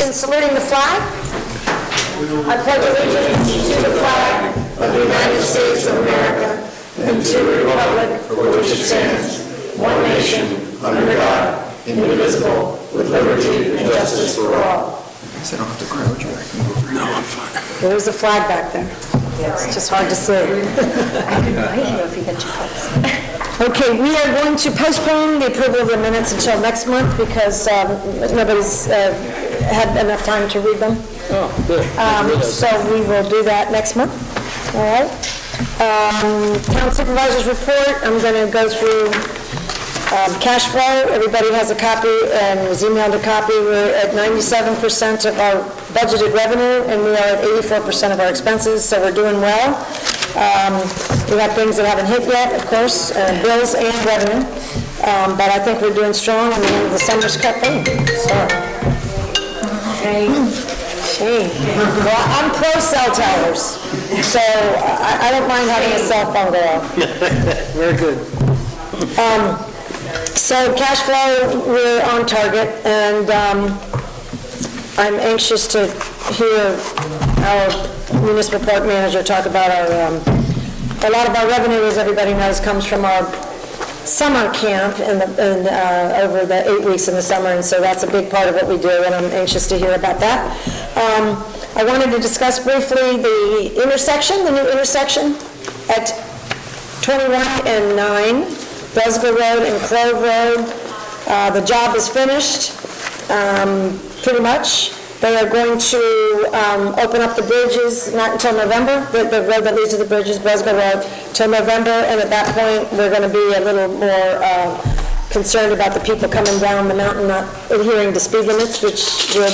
in saluting the flag. I pledge allegiance to the flag of the United States of America and to the republic for which it stands, one nation, under God, indivisible, with liberty and justice for all. I don't have to crowd you. I can go over. No, I'm fine. There is a flag back there. It's just hard to see. I could invite you if you get your cups. Okay, we are going to postpone the approval of the minutes until next month because nobody's had enough time to read them. Oh, good. So we will do that next month. All right. Town supervisor's report, I'm going to go through cash flow. Everybody has a copy and was emailed a copy. We're at 97% of our budgeted revenue, and we are at 84% of our expenses, so we're doing well. We have things that haven't hit yet, of course, bills and revenue, but I think we're doing strong, and the summer's cut in. So, Shane. Well, I'm pro cell towers, so I don't mind having a cell phone go off. Very good. So cash flow, we're on target, and I'm anxious to hear our municipal park manager talk about our, a lot of our revenue, as everybody knows, comes from our summer camp over the 8 weeks in the summer, and so that's a big part of what we do, and I'm anxious to hear about that. I wanted to discuss briefly the intersection, the new intersection at 21 and 9, Bresga Road and Clove Road. The job is finished, pretty much. They are going to open up the bridges, not until November, the road that leads to the bridges, Bresga Road, till November, and at that point, we're going to be a little more concerned about the people coming down the mountain not adhering to speed limits, which we'll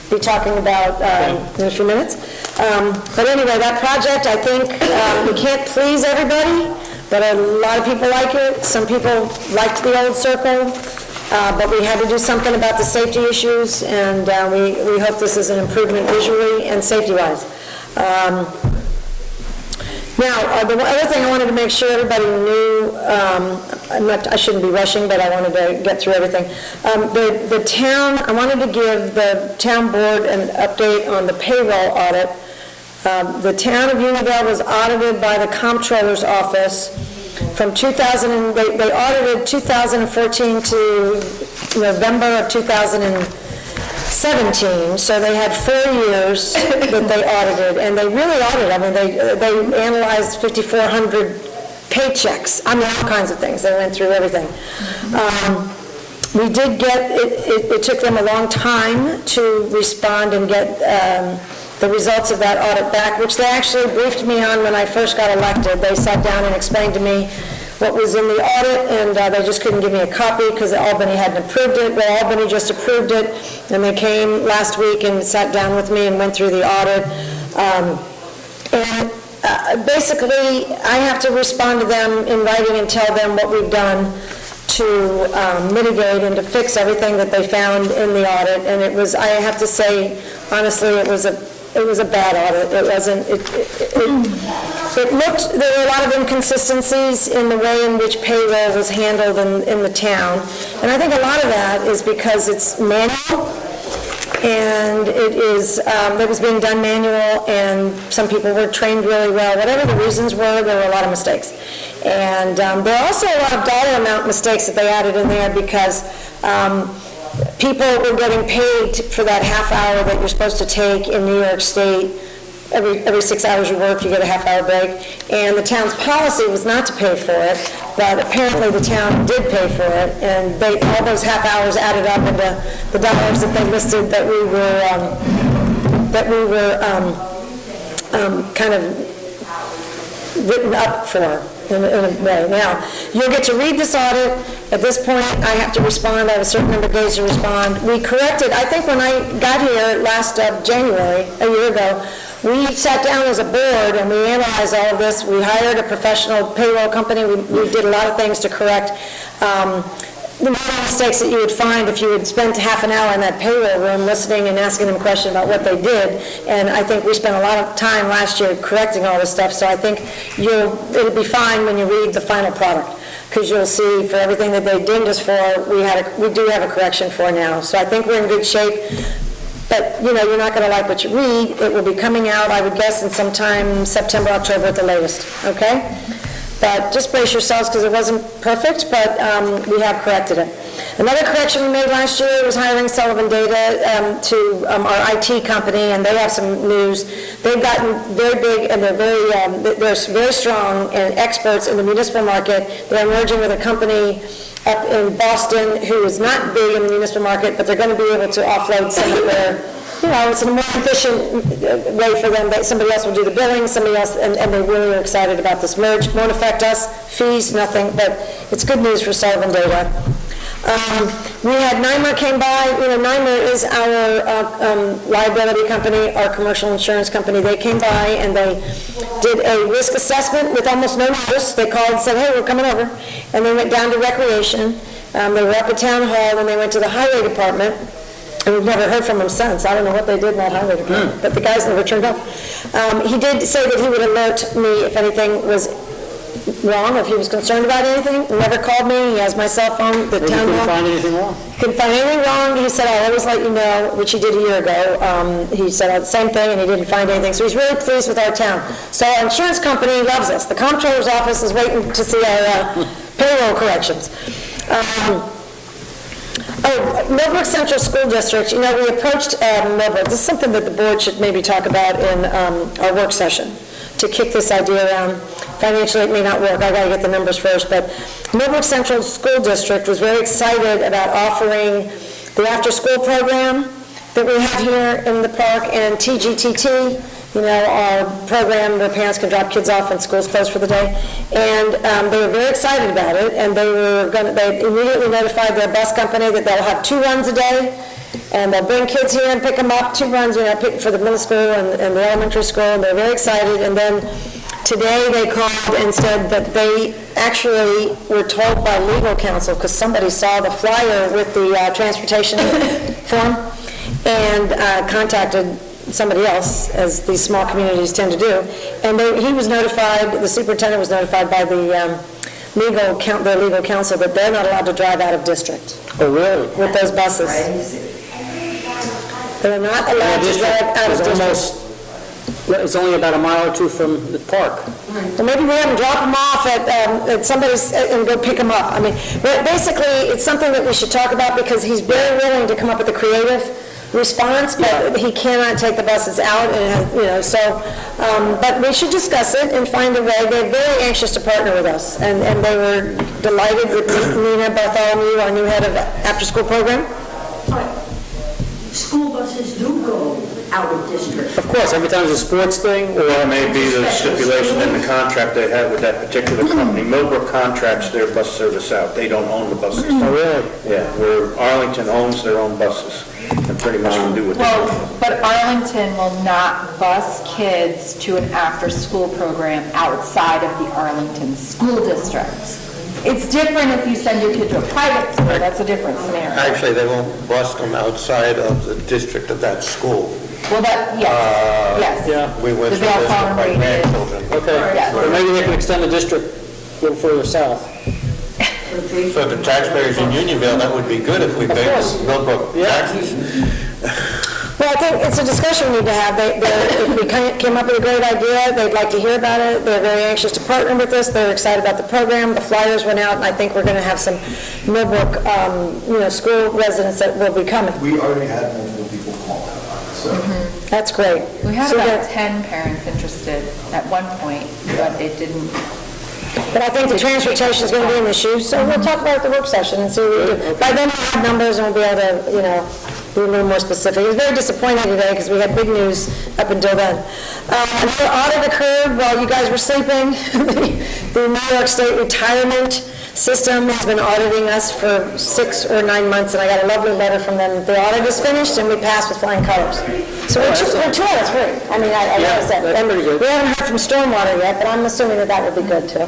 be talking about in a few minutes. But anyway, that project, I think, we can't please everybody, but a lot of people like it. Some people liked the old circle. But we had to do something about the safety issues, and we hope this is an improvement visually and safety-wise. Now, the other thing I wanted to make sure everybody knew, I shouldn't be rushing, but I wanted to get through everything. The town, I wanted to give the town board an update on the payroll audit. The town of Unionville was audited by the comptroller's office from 2000, they audited 2014 to November of 2017, so they had 4 years that they audited, and they really audited. I mean, they analyzed 5,400 paychecks, I mean, all kinds of things. They went through everything. We did get, it took them a long time to respond and get the results of that audit back, which they actually briefed me on when I first got elected. They sat down and explained to me what was in the audit, and they just couldn't give me a copy because Albany hadn't approved it. Well, Albany just approved it, and they came last week and sat down with me and went through the audit. Basically, I have to respond to them in writing and tell them what we've done to mitigate and to fix everything that they found in the audit. And it was, I have to say, honestly, it was a bad audit. It wasn't, it looked, there were a lot of inconsistencies in the way in which payroll was handled in the town. And I think a lot of that is because it's manual, and it was being done manual, and some people were trained really well. Whatever the reasons were, there were a lot of mistakes. And there are also a lot of dollar amount mistakes that they added in there because people were getting paid for that half hour that you're supposed to take in New York State. Every 6 hours you work, you get a half-hour break. And the town's policy was not to pay for it, but apparently the town did pay for it, and all those half hours added up into the dollars that they listed that we were kind of written up for. In a way. Now, you'll get to read this audit. At this point, I have to respond. I have a certain number of days to respond. We corrected, I think when I got here last January, a year ago, we sat down as a board and we analyzed all of this. We hired a professional payroll company. We did a lot of things to correct the mistakes that you would find if you had spent half an hour in that payroll room listening and asking them questions about what they did. And I think we spent a lot of time last year correcting all this stuff, so I think it'll be fine when you read the final product, because you'll see for everything that they dinged us for, we do have a correction for now. So I think we're in good shape. but, you know, you're not going to like what you read. It will be coming out, I would guess, in sometime September, October at the latest, okay? But just brace yourselves, because it wasn't perfect, but we have corrected it. Another correction we made last year was hiring Sullivan Data to our IT company, and they have some news. They've gotten very big, and they're very strong and experts in the municipal market. They're merging with a company up in Boston who is not big in the municipal market, but they're going to be able to offload some of their, you know, it's a more efficient way for them. Somebody else will do the billing, somebody else, and they really are excited about this merge. Won't affect us, fees, nothing, but it's good news for Sullivan Data. We had NYMER came by. You know, NYMER is our liability company, our commercial insurance company. They came by and they did a risk assessment with almost no notice. They called and said, hey, we're coming over. And they went down to recreation. They were up at town hall, and they went to the highway department. And we've never heard from him since. I don't know what they did in that highway department, but the guys never turned up. He did say that he would alert me if anything was wrong, if he was concerned about anything. He never called me. He has my cell phone, the town hall. Couldn't find anything wrong? Couldn't find anything wrong. He said, I'll always let you know, which he did a year ago. He said the same thing, and he didn't find anything. So he's really pleased with our town. So our insurance company loves us. The comptroller's office is waiting to see our payroll corrections. Millbrook Central School District, you know, we approached Millbrook. This is something that the board should maybe talk about in our work session, to kick this idea around. Financially, it may not work. I got to get the numbers first. But Millbrook Central School District was very excited about offering the after-school program that we have here in the park, and TGTT, you know, our program where parents can drop kids off when school's closed for the day. And they were very excited about it, and they immediately notified their bus company that they'll have 2 runs a day, and they'll bring kids here and pick them up, 2 runs, you know, for the middle school and the elementary school, and they're very excited. And then today they called and said that they actually were told by legal counsel, because somebody saw the flyer with the transportation form, and contacted somebody else, as these small communities tend to do. And he was notified, the superintendent was notified by the legal counsel that they're not allowed to drive out of district. Oh, really? With those buses. They're not allowed to drive out of district. It's only about a mile or 2 from the park. Well, maybe we have them drop them off at somebody's and go pick them up. I mean, but basically, it's something that we should talk about, because he's very willing to come up with a creative response, but he cannot take the buses out, and you know, so, but we should discuss it and find a way. They're very anxious to partner with us, and they were delighted with Nina Bartholomew, our new head of after-school program. School buses do go out of district. Of course, every time there's a sports thing, or Or maybe the stipulation in the contract they have with that particular company. Millbrook contracts their bus service out. They don't own the buses. oh, really? Yeah, where Arlington owns their own buses and pretty much can do what they want. Well, but Arlington will not bus kids to an after-school program outside of the Arlington School District. It's different if you send your kid to a private school, that's a different scenario. Actually, they won't bus them outside of the district of that school. Well, that, yes. Yeah. We went The through Bell this with Farm my radius. grandchildren. Okay. Yes. Or maybe they can extend the district a little further south. So the taxpayers in Unionville, that would be good if we paid course. Millbrook taxes. Well, I think it's a discussion we need to have. If we came up with a great idea, they'd like to hear about it. They're very anxious to partner with us. They're excited about the program. The flyers went out, and I think we're going to have some Millbrook, school residents that will be coming. We already had multiple people call, so. That's great. We had So about that- 10 parents interested at one point, but it didn't. But I think the transportation is going to be an issue, so we'll talk about it at the work session and see what we do. By then, we'll have numbers, and we'll be able to, be a little more specific. It was very disappointing today, because we had big news up until then. Another audit occurred while you guys were sleeping. The New York State retirement system has been auditing us for 6 or 9 months, and I got a lovely letter from them. The audit is finished, and we passed with flying colors. So we're 2 out of 3. I mean, I noticed that. that's pretty good. We haven't heard from Stormwater yet, but I'm assuming that would be good, too.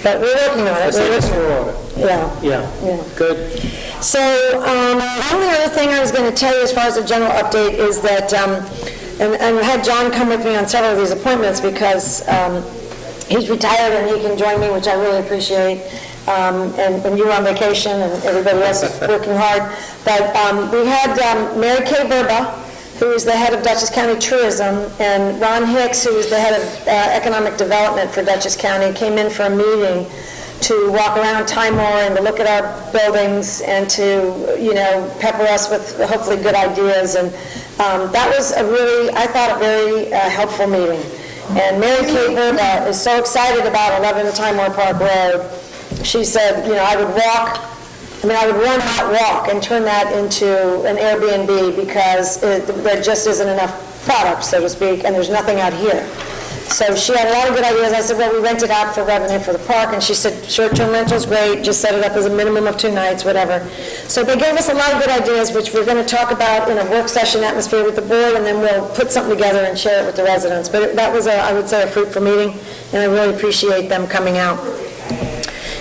But we're working on it. We're working- Yeah. Yeah, good. So, the only other thing I was going to tell you as far as the general update is that, and I had John come with me on several of these appointments, because he's retired and he can join me, which I really appreciate, and you're on vacation and everybody else is working hard. But we had Mary Kay Verba, who is the head of Dutchess County Tourism, and Ron Hicks, who is the head of Economic Development for Dutchess County, came in for a meeting to walk around Timor and to look at our buildings and to, pepper us with hopefully good ideas. And that was I thought, a very helpful meeting. And Mary Caper is so excited about 11 Timor Park Road. She said, I would one hot walk and turn that into an Airbnb because there just isn't enough product, so to speak, and there's nothing out here. So she had a lot of good ideas. I said, well, we rent it out for revenue for the park, and she said, short-term rental's great, just set it up as a minimum of 2 nights, whatever. So they gave us a lot of good ideas, which we're going to talk about in a work session atmosphere with the board, and then we'll put something together and share it with the residents. But that was, I would say, a fruitful meeting, and I really appreciate them coming out.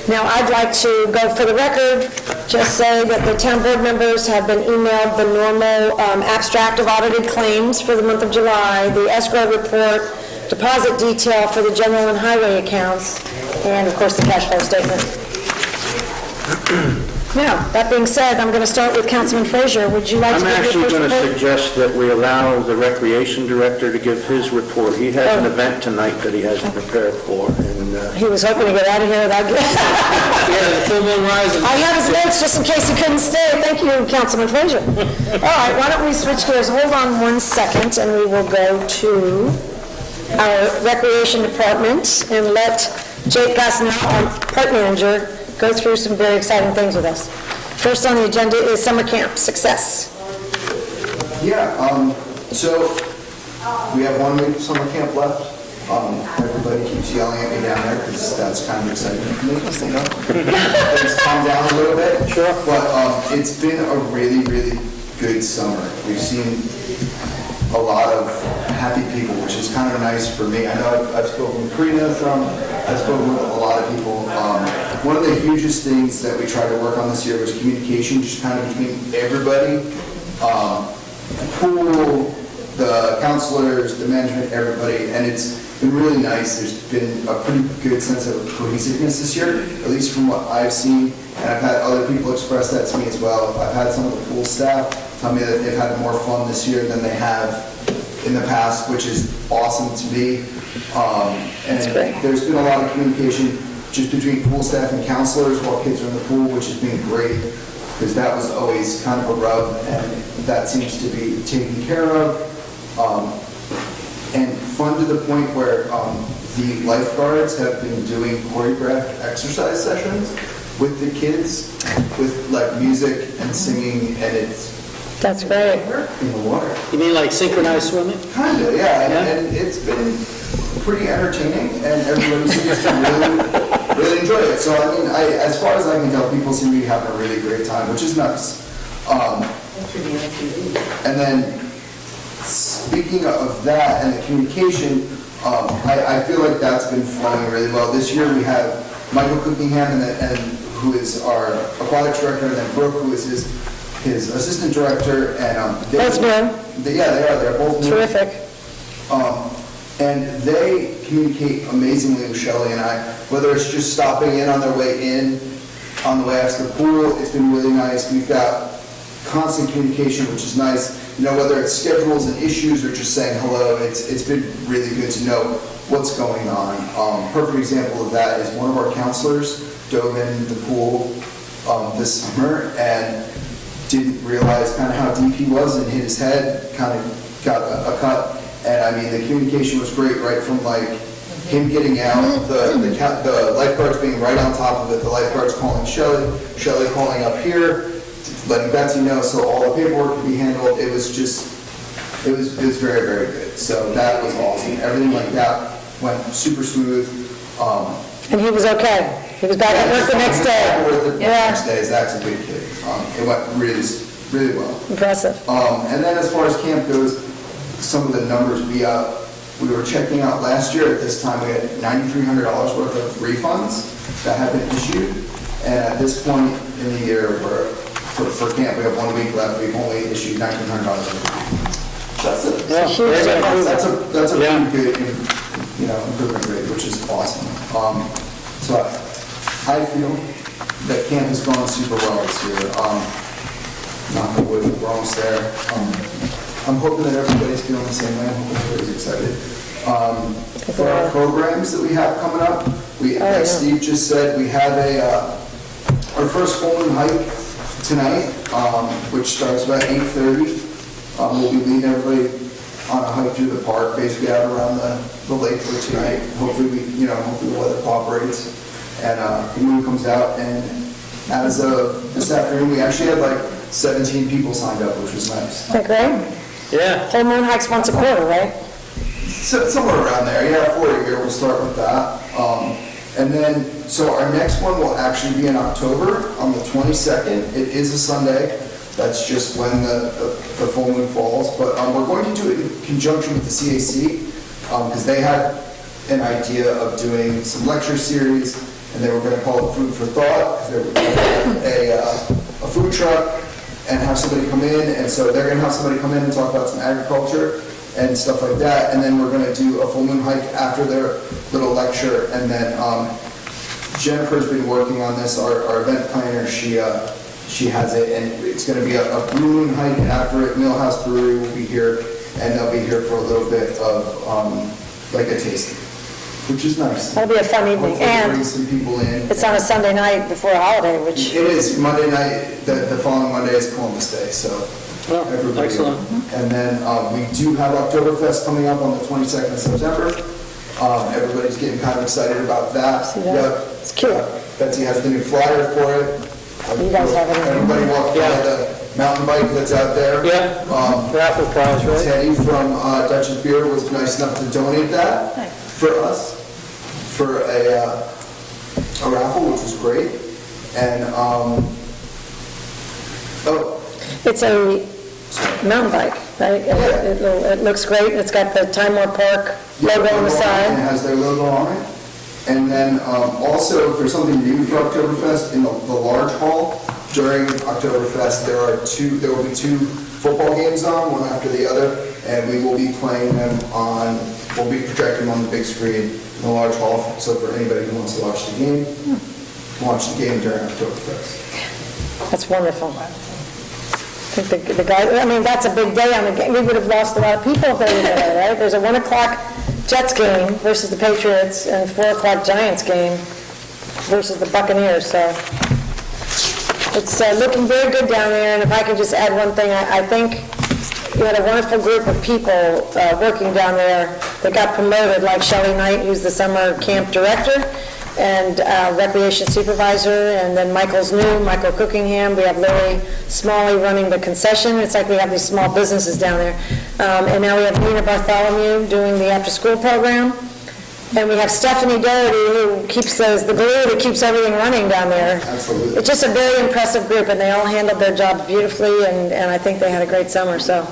Now, I'd like to go for the record, just say that the town board members have been emailed the normal abstract of audited claims for the month of July, the escrow report, deposit detail for the general and highway accounts, and of course the cash flow statement. Now, that being said, I'm going to start with Councilman Frazier. Would you like to I'm give actually your first going to report? suggest that we allow the recreation director to give his report. He has an event tonight that he hasn't prepared for, and He was hoping to get out of here without getting... Yeah, the full moon rising. I have his notes just in case he couldn't stay. Thank you, Councilman Frazier. All right, why don't we switch gears? Hold on 1 second, and we will go to our Recreation Department and let Jake Gosnell, our park manager, go through some very exciting things with us. First on the agenda is summer camp success. Yeah, so we have 1 week of summer camp left. Everybody keeps yelling at me down there because that's kind of exciting for me, Things calm down a little bit. Sure. But it's been a really, really good summer. We've seen a lot of happy people, which is kind of nice for me. I know I've spoken with Karina I've spoken with a lot of people. One of the hugest things that we tried to work on this year was communication, just kind of between everybody. The pool, the counselors, the management, everybody, and it's been really nice. There's been a pretty good sense of cohesiveness this year, at least from what I've seen, and I've had other people express that to me as well. I've had some of the pool staff tell me that they've had more fun this year than they have in the past, which is awesome to me. And there's been a lot of communication just between pool staff and counselors while kids are in the pool, which has been great, because that was always kind of a rub, and that seems to be taken care of. And fun to the point where the lifeguards have been doing choreographed exercise sessions with the kids, with like music and singing, and it's That's great. in the water. You mean like synchronized swimming? Kind of, yeah, and it's been pretty entertaining, and everybody seems to really enjoy it. So I mean, as far as I can tell, people seem to be having a really great time, which is nice. And then, speaking of that and the communication, I feel like that's been flowing really well. This year we have Michael Cookingham, and who is our aquatics director, and then Brooke, who is his assistant director, and Both new. Yeah, they are. They're both new. Terrific. And they communicate amazingly with Shelley and I, whether it's just stopping in on their way in, on the way out to the pool. It's been really nice. We've got constant communication, which is nice. Whether it's schedules and issues or just saying hello, it's been really good to know what's going on. Perfect example of that is one of our counselors dove in the pool this summer and didn't realize kind of how deep he was and hit his head, kind of got a cut. And I mean, the communication was great, right from like him getting out, the lifeguards being right on top of it, the lifeguards calling Shelley calling up here, letting Betsy know, so all the paperwork could be handled. It was very, very good. So that was awesome. Everything like that went super smooth. And he was okay. He was back at work the next day. The next day, Zach's a big kid. It went really, really well. Impressive. And then as far as camp goes, some of the numbers we were checking out last year at this time, we had $9,300 worth of refunds that had been issued. And at this point in the year, for camp, we have 1 week left. We've only issued $1,900. That's it. Yeah, That's a pretty good, improvement rate, which is awesome. So I feel that camp has gone super well this year. Knock on wood, we're almost there. I'm hoping that everybody's feeling the same way. I'm hoping everybody's excited. For our programs that we have coming up, like Steve just said, we have our first full moon hike tonight, which starts about 8:30. We'll be leading everybody on a hike through the park, basically out around the lake for tonight. Hopefully hopefully the weather cooperates and the moon comes out. And as of this afternoon, we actually had like 17 people signed up, which was nice. Is that great? Yeah. Full moon hikes once a quarter, right? So, somewhere around there, yeah, for a year, we'll start with that. And then, so our next one will actually be in October, on the 22nd. It is a Sunday. That's just when the full moon falls. But we're going to do it in conjunction with the CAC, because they had an idea of doing some lecture series, and they were going to call it Food for Thought, because they were going to have a food truck and have somebody come in, and so they're going to have somebody come in and talk about some agriculture and stuff like that, and then we're going to do a full moon hike after their little lecture, and then Jennifer's been working on this, our event planner, she has it, and it's going to be a blue moon hike after it. Millhouse Brewery will be here, and they'll be here for a little bit of like a tasting, which is nice. That'll be a fun evening, Hopefully and bring some people in. it's on a Sunday night before a holiday, which, It is Monday night, the following Monday is Columbus Day, so. Oh, everybody- excellent. And then we do have Oktoberfest coming up on the 22nd of September. Everybody's getting kind of excited about that. See that? Yep. It's cute. Betsy has the new flyer for it. You guys have it in there. Everybody walk by Yeah. the mountain bike that's out there. Yeah. Raffle prize, right? Teddy from Dutch's Beer was nice enough to donate that for us, for a raffle, which was great. And, it's a mountain bike, right? It looks great, it's got the Time Warp Park logo on the It side. has their logo on it. And then also, for something new for Oktoberfest, in the large hall, during Oktoberfest, there will be two football games on, one after the other, and we will be playing them we'll be projecting on the big screen in the large hall, so for anybody who wants to watch the game, watch the game during Oktoberfest. That's wonderful. I think the guy, I mean, that's a big day on the game. We would have lost a lot of people if they were there, right? There's a 1 o'clock Jets game versus the Patriots and 4 o'clock Giants game versus the Buccaneers, so it's looking very good down there. And if I could just add one thing, I think you had a wonderful group of people working down there that got promoted, like Shelley Knight, who's the summer camp director, and recreation supervisor, and then Michael Cookingham. We have Larry Smalley running the concession. It's like we have these small businesses down there. And now we have Nina Bartholomew doing the after-school program. And we have Stephanie Doherty, who keeps the glue that keeps everything running down there. Absolutely. It's just a very impressive group, and they all handled their job beautifully, and I think they had a great summer, so.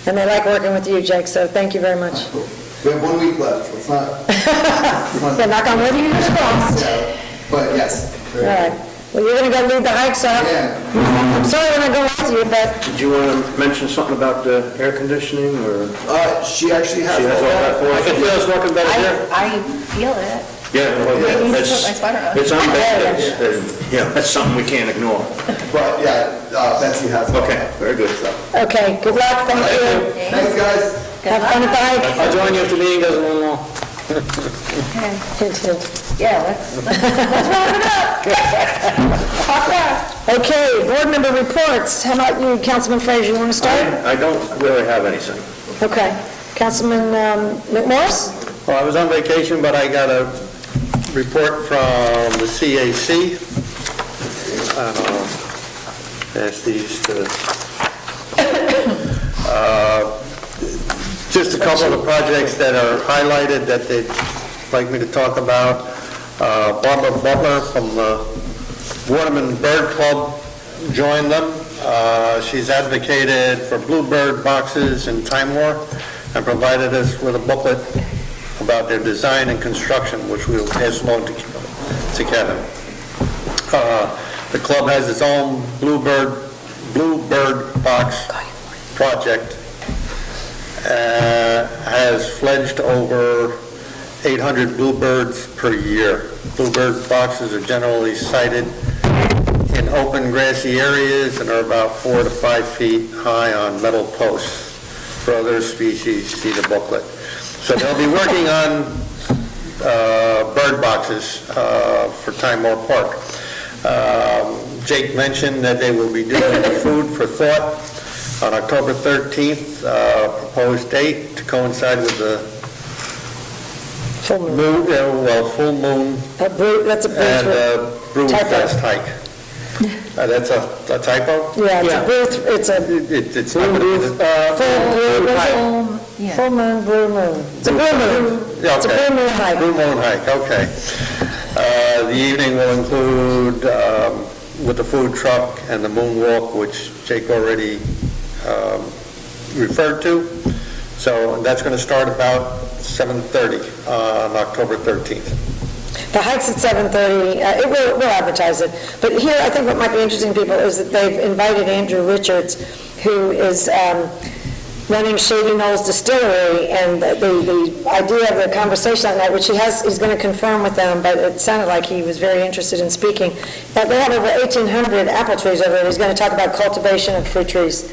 And they like working with you, Jake, so thank you very much. Cool. We have 1 week left, let's not. Yeah, knock on wood, you just crossed. Yeah, but yes. All right. Well, you're going to go lead the hike, so Yeah. I'm sorry when I go after you, but Did you want to mention something about the air conditioning, or She actually has. she has all that for I can feel it's working better here. I feel it. Yeah, well, I need to it's, put my sweater on. it's unbelievable. Yeah, that's something we can't ignore. But yeah, Betsy has. it. Okay, very good. okay, good luck, thank you. Thanks, guys. Have fun at the hike. I'll join you if the meeting doesn't run long. Hint, hint. Yeah, let's wrap it up. Talk fast. Okay, board member reports. How about you, Councilman Frazier, you want to start? I don't really have anything. Okay. Councilman McMorris? Well, I was on vacation, but I got a report from the CAC. Ask these to... Just a couple of the projects that are highlighted that they'd like me to talk about. Barbara Butler from the Waterman Bird Club joined them. She's advocated for bluebird boxes in Time Warp and provided us with a booklet about their design and construction, which we will pass along to Kevin. The club has its own bluebird box project. Has fledged over 800 bluebirds per year. Bluebird boxes are generally sited in open grassy areas and are about 4 to 5 feet high on metal posts. For other species, see the booklet. So they'll be working on bird boxes for Time Moore Park. Jake mentioned that they will be doing Food for Thought on October 13th, proposed date to coincide with the Full moon. full moon That's a and booth. Brew Typo. Fest hike. That's a typo? Yeah, it's a Yeah. booth, it's a It's not gonna be the- full moon, blue moon. It's a blue moon. Yeah, It's a okay. blue moon hike. Blue Moon hike, okay. The evening will include with the food truck and the moonwalk, which Jake already referred to. So that's going to start about 7:30 on October 13th. The hike's at 7:30, we'll advertise it. But here, I think what might be interesting to people is that they've invited Andrew Richards, who is running Shady Knolls Distillery, and the idea of the conversation that night, which he's going to confirm with them, but it sounded like he was very interested in speaking. But they have over 1,800 apple trees over there. He's going to talk about cultivation of fruit trees,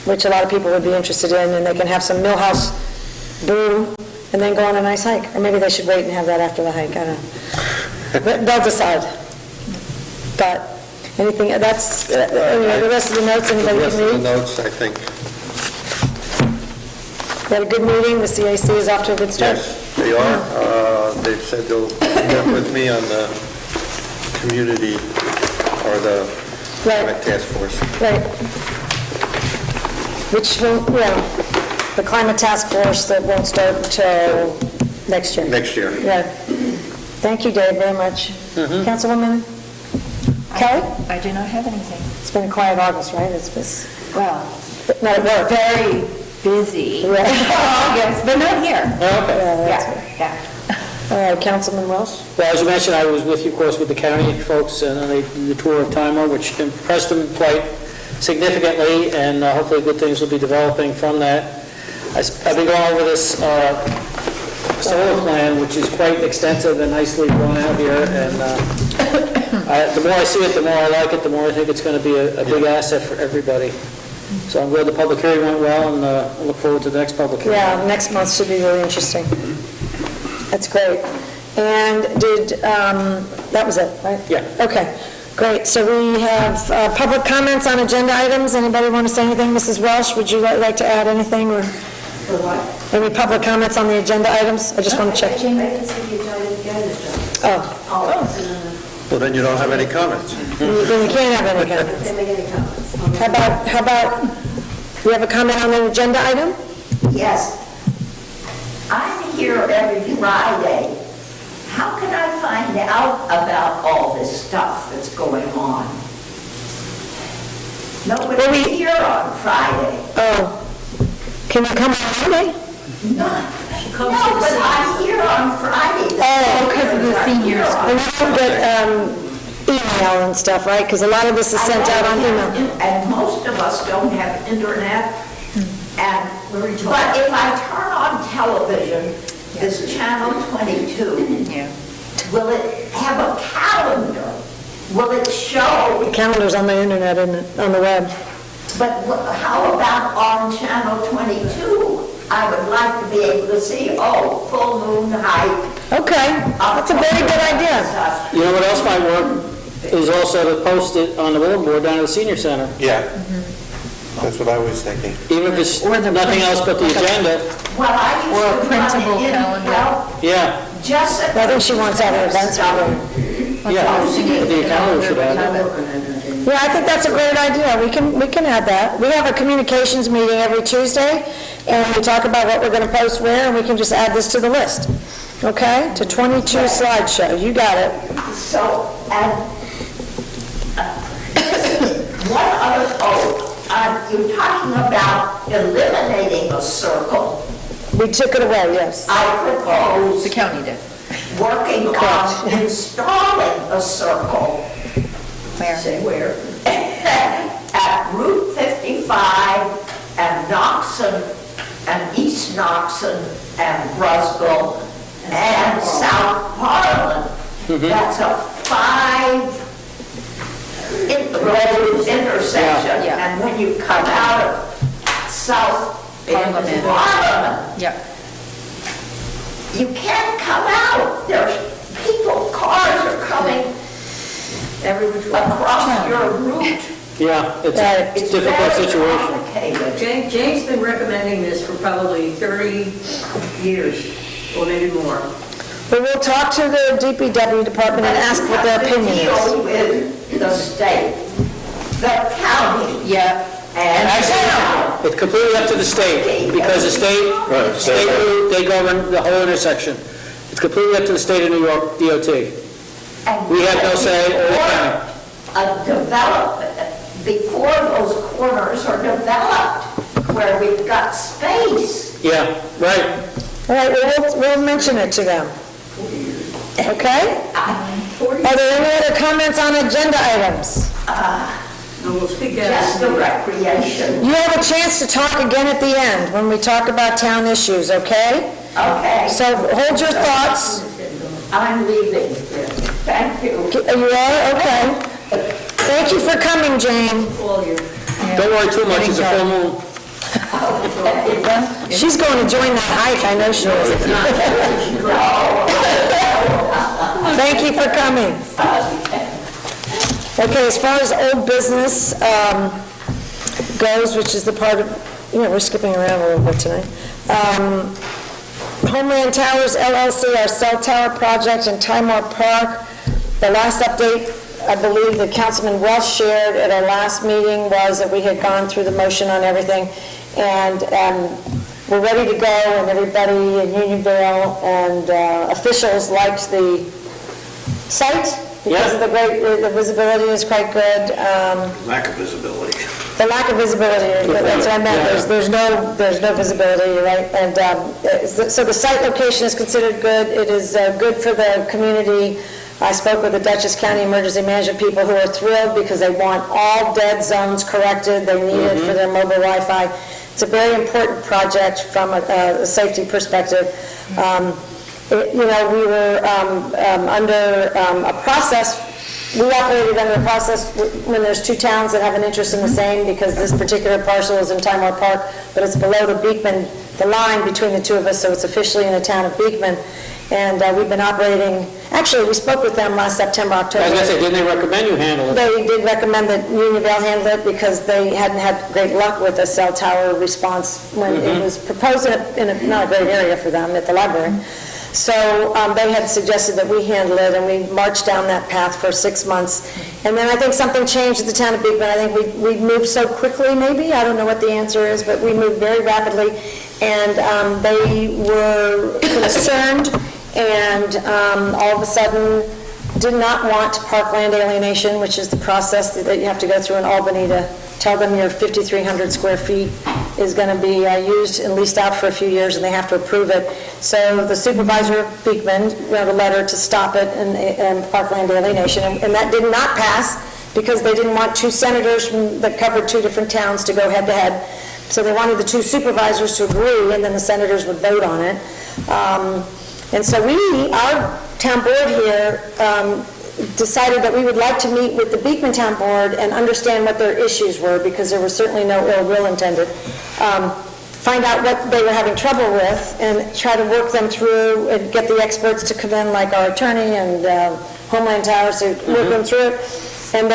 which a lot of people would be interested in, and they can have some Millhouse brew and then go on a nice hike. Or maybe they should wait and have that after the hike, I don't know. But they'll decide. But anything, that's, anyway, the rest of the notes, The anybody rest can of the read? notes, I think, We had a good meeting, the CAC is off to a good start. yes, they are. They've said they'll work with me on the community or the climate task force. Right. Which will, the climate task force that won't start until next year. Next year. Yeah. Thank you, Dave, very much. Councilwoman Kelly? I do not have anything. It's been a quiet August, right? It's been, Well, not at work. very busy. Yeah. Yes, but not here. Okay. Yeah. All right, Councilman Welsh? Well, as you mentioned, I was with you, of course, with the county folks and on the tour of Time, which impressed them quite significantly, and hopefully good things will be developing from that. I've been going over this solar plan, which is quite extensive and nicely drawn out here, and the more I see it, the more I like it, the more I think it's going to be a big asset for everybody. So I'm glad the public hearing went well, and I look forward to the next public hearing. Yeah, next month should be really interesting. That's great. And that was it, right? Yeah. Okay, great. So we have public comments on agenda items. Anybody want to say anything? Mrs. Welsh, would you like to add anything, or For what? any public comments on the agenda items? I just want to check. I didn't see you done again, Oh, Oh, Well, then you don't have any comments. then you can't have any comments. didn't make any comments. How about, you have a comment on an agenda item? Yes. I'm here every Friday. How can I find out about all this stuff that's going on? Nobody's here on Friday. Oh, can you come on Monday? No, but I'm here on Friday. Oh, because of the seniors. And you don't get email and stuff, right? Because a lot of this is sent out on email. And most of us don't have internet. And, but if I turn on television, this channel 22, Yeah. will it have a calendar? Will it show? Calendar's on the internet, isn't it? On the web. But how about on channel 22? I would like to be able to see, full moon hike. Okay, that's a very good idea. Stuff. You know what else might work, is also to post it on the bulletin board down at the senior center. Yeah. That's what I was thinking. Even if it's nothing else but the agenda, Well, I Or a used to run printable it in, calendar. well, yeah, Jessica. I think she wants other events. yeah. The calendar should have it. Yeah, I think that's a great idea. We can add that. We have a communications meeting every Tuesday, and we talk about what we're going to post where, and we can just add this to the list. Okay? To 22 slideshow. You got it. So, and one other, you're talking about eliminating a circle. We took it away, yes. I propose The county did. working on installing a circle. Where? Say where? At Route 55 and Knoxon and East Knoxon and Brusville and South Harlan. That's a 5 road intersection. Yeah. And when you come out of South Parliament. Parliament. Yep. You can't come out. There's people, cars are coming across your route. Yeah, it's Right. a difficult very situation. complicated. Jane's been recommending this for probably 30 years, or maybe more. But we'll talk to the DPW department and ask what their opinion You have is. to deal with the state, the county, Yep. and town. It's completely up to the state, because the state, they govern the whole intersection. It's completely up to the state of New York DOT. And We have no say, or the county. A development, before those corners are developed, where we've got space. Yeah, right. All right, well, we'll mention it to them. Okay? Are there any other comments on agenda items? And we'll speak Just the out. recreation. You have a chance to talk again at the end when we talk about town issues, okay? Okay, So hold your thoughts. I'm leaving. Thank you. You are? Okay. Thank you for coming, Jane. Don't worry too much, it's a full moon. She's going to join that hike, I know she is. Thank you for coming. Okay, as far as old business goes, which is the part of, we're skipping around a little bit tonight. Homeland Towers LLC, our cell tower project in Timor Park. The last update, I believe that Councilman Welsh shared at our last meeting was that we had gone through the motion on everything, and we're ready to go, and everybody in Unionville and officials liked the site because of the visibility is quite good. Lack of visibility. The lack of visibility, that's what I meant, there's no visibility, right? And so the site location is considered good, it is good for the community. I spoke with the Dutchess County Emergency Management people who are thrilled because they want all dead zones corrected, they need it for their mobile Wi-Fi. It's a very important project from a safety perspective. We were under a process. We operated under a process when there's two towns that have an interest in the same, because this particular parcel is in Timor Park, but it's below the Beekman, the line between the two of us, so it's officially in the town of Beekman. And we've been operating, actually, we spoke with them last September, October. I was gonna say, didn't they recommend you handle it? They did recommend that Unionville handle it because they hadn't had great luck with a cell tower response when it was proposed in a not a great area for them at the library. So they had suggested that we handle it, and we marched down that path for 6 months. And then I think something changed at the town of Beekman. I think we moved so quickly, maybe, I don't know what the answer is, but we moved very rapidly, and they were concerned, and all of a sudden did not want parkland alienation, which is the process that you have to go through in Albany to tell them your 5,300 square feet is going to be used and leased out for a few years, and they have to approve it. So the supervisor, Beekman, wrote a letter to stop it and parkland alienation, and that did not pass because they didn't want two senators that covered two different towns to go head-to-head. So they wanted the two supervisors to agree, and then the senators would vote on it. And so our town board here decided that we would like to meet with the Beekman Town Board and understand what their issues were, because there was certainly no ill will intended. Find out what they were having trouble with and try to work them through and get the experts to come in, like our attorney and Homeland Towers, to work them through it. And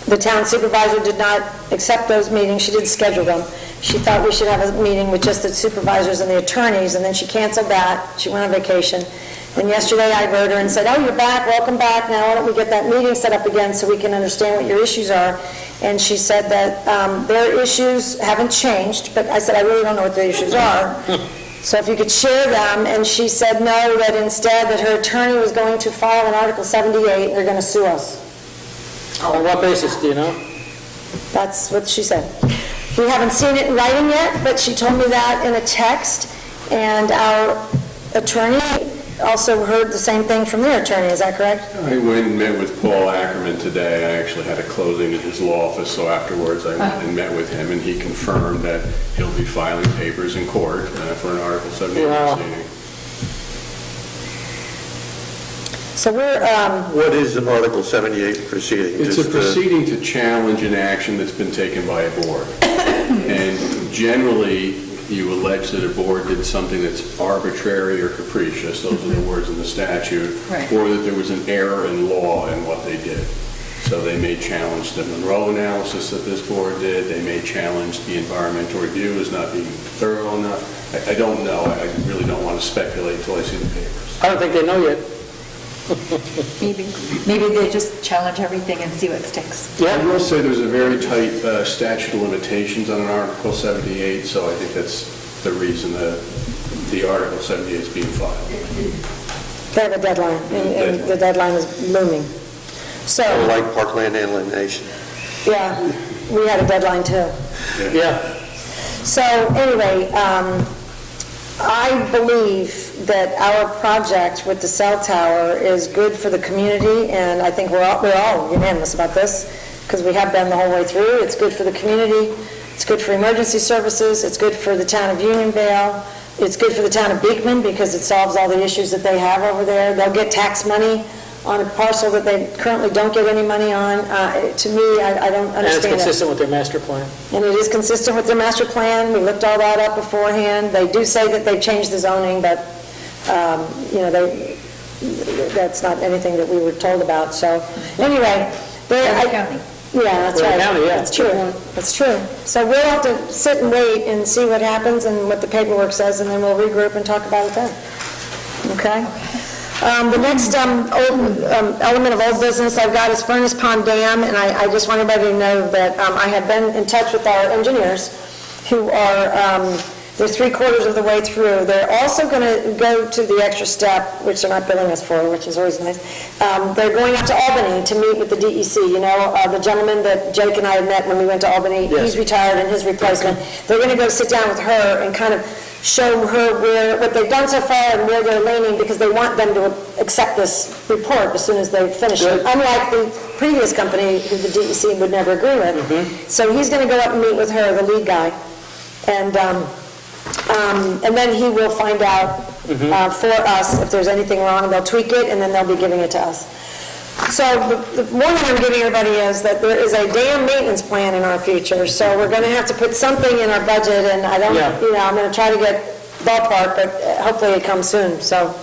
the town supervisor did not accept those meetings. She didn't schedule them. She thought we should have a meeting with just the supervisors and the attorneys, and then she canceled that. She went on vacation. And yesterday I wrote her and said, oh, you're back, welcome back. Now why don't we get that meeting set up again so we can understand what your issues are. And she said that their issues haven't changed, but I said, I really don't know what the issues are. So if you could share them. And she said no, that instead that her attorney was going to file an Article 78, they're going to sue us. On what basis, do you know? That's what she said. We haven't seen it in writing yet, but she told me that in a text, and our attorney also heard the same thing from their attorney, is that correct? I went and met with Paul Ackerman today. I actually had a closing at his law office, so afterwards I went and met with him, and he confirmed that he'll be filing papers in court for an Article 78 Wow. proceeding. So we're, What is an Article 78 proceeding? It's a Just, proceeding to challenge an action that's been taken by a board. And generally, you allege that a board did something that's arbitrary or capricious, those are the words in the statute, Right. or that there was an error in law in what they did. So they may challenge the Monroe analysis that this board did, they may challenge the environmental review as not being thorough enough. I don't know, I really don't want to speculate until I see the papers. I don't think they know yet. Maybe they just challenge everything and see what sticks. I will say there's a very tight statute of limitations on an Article 78, so I think that's the reason that the Article 78 is being filed. They have a deadline, and the deadline is looming. So, Like parkland alienation. yeah, we had a deadline too. Yeah. So anyway, I believe that our project with the cell tower is good for the community, and I think we're all unanimous about this, because we have been the whole way through. It's good for the community, it's good for emergency services, it's good for the town of Unionville, it's good for the town of Beekman, because it solves all the issues that they have over there. They'll get tax money on a parcel that they currently don't get any money on. To me, I don't And it's understand it. consistent with their master plan. And it is consistent with their master plan. We looked all that up beforehand. They do say that they've changed the zoning, but, that's not anything that we were told about. So, anyway. Orange County. Yeah, that's Orange right. County, yeah. That's true. That's true. So we'll have to sit and wait and see what happens and what the paperwork says, and then we'll regroup and talk about it then. Okay? The next element of old business I've got is Furnace Pond Dam, and I just want everybody to know that I have been in touch with our engineers, who are, they're 3/4 of the way through. They're also going to go to the extra step, which they're not billing us for, which is always nice. They're going up to Albany to meet with the DEC. You know, the gentleman that Jake and I had met when we went to Albany, he's retired, and his replacement. They're going to go sit down with her and kind of show her what they've done so far and where they're leaning, because they want them to accept this report as soon as they finish it, unlike the previous company who the DEC would never agree with. So he's going to go up and meet with her, the lead guy, and then he will find out for us if there's anything wrong. They'll tweak it, and then they'll be giving it to us. So the warning I'm giving everybody is that there is a dam maintenance plan in our future, so we're going to have to put something in our budget, and I don't, I'm going to try to get ballpark, but hopefully it comes soon, so.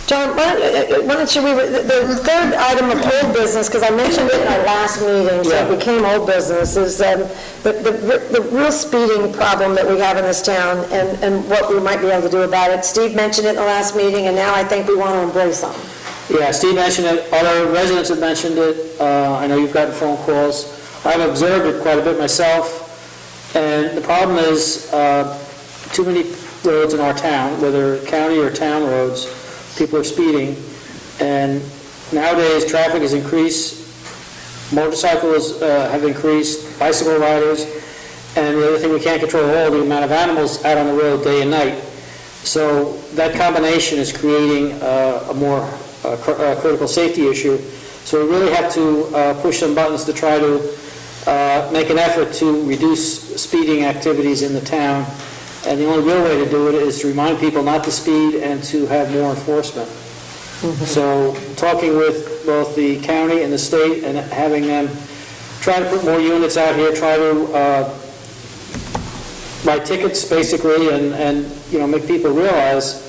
John, why don't you, the third item of old business, because I mentioned it in our last meeting, so it became old business, is the real speeding problem that we have in this town and what we might be able to do about it. Steve mentioned it in the last meeting, and now I think we want to embrace them. Yeah, Steve mentioned it, other residents have mentioned it, I know you've gotten phone calls. I've observed it quite a bit myself, and the problem is too many roads in our town, whether county or town roads, people are speeding, and nowadays traffic has increased, motorcycles have increased, bicycle riders, and the other thing we can't control all, the amount of animals out on the road day and night. So that combination is creating a more critical safety issue. So we really have to push some buttons to try to make an effort to reduce speeding activities in the town. And the only real way to do it is to remind people not to speed and to have more enforcement. So talking with both the county and the state and having them try to put more units out here, try to write tickets basically, and make people realize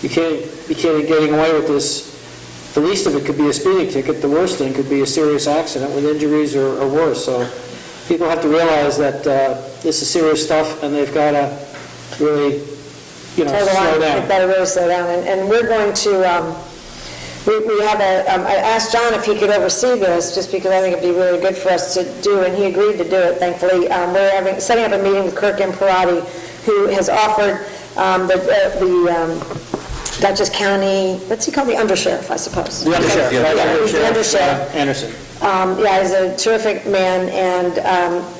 you can't be getting away with this. The least of it could be a speeding ticket. The worst thing could be a serious accident with injuries or worse. So people have to realize that this is serious stuff, and they've got to really, slow down. They've got to really slow down. And we're going to, we have I asked John if he could oversee this, just because I think it'd be really good for us to do, and he agreed to do it, thankfully. We're setting up a meeting with Kirk Imperati, who has offered the Dutchess County, what's he called, the undersheriff, I suppose. The undersheriff. Yeah, he's the undersheriff. Anderson. He's a terrific man, and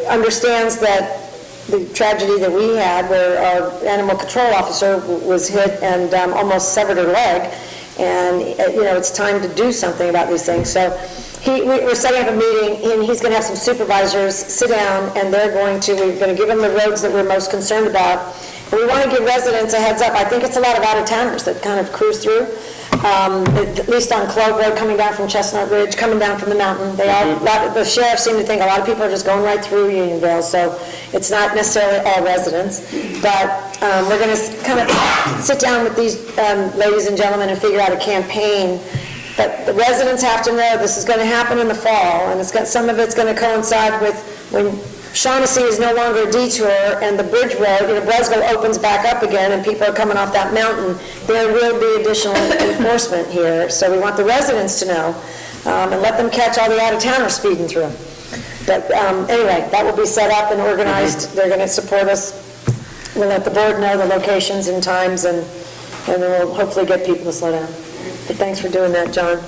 understands that the tragedy that we had, where our animal control officer was hit and almost severed her leg, and it's time to do something about these things. So we're setting up a meeting, and he's going to have some supervisors sit down, and we're going to give them the roads that we're most concerned about. And we want to give residents a heads up. I think it's a lot of out-of-towners that kind of cruise through. at least on Clove Road, coming down from Chestnut Ridge, coming down from the mountain. They all, the sheriff seemed to think a lot of people are just going right through Unionville, so it's not necessarily all residents. But we're going to kind of sit down with these ladies and gentlemen and figure out a campaign. But the residents have to know this is going to happen in the fall, and some of it's going to coincide with when Shaughnessy is no longer a detour, and the bridge road, Bresco opens back up again, and people are coming off that mountain. There will be additional enforcement here, so we want the residents to know, and let them catch all the out-of-towners speeding through. But anyway, that will be set up and organized. They're going to support us. We'll let the board know the locations and times, and then we'll hopefully get people to slow down. But thanks for doing that, John.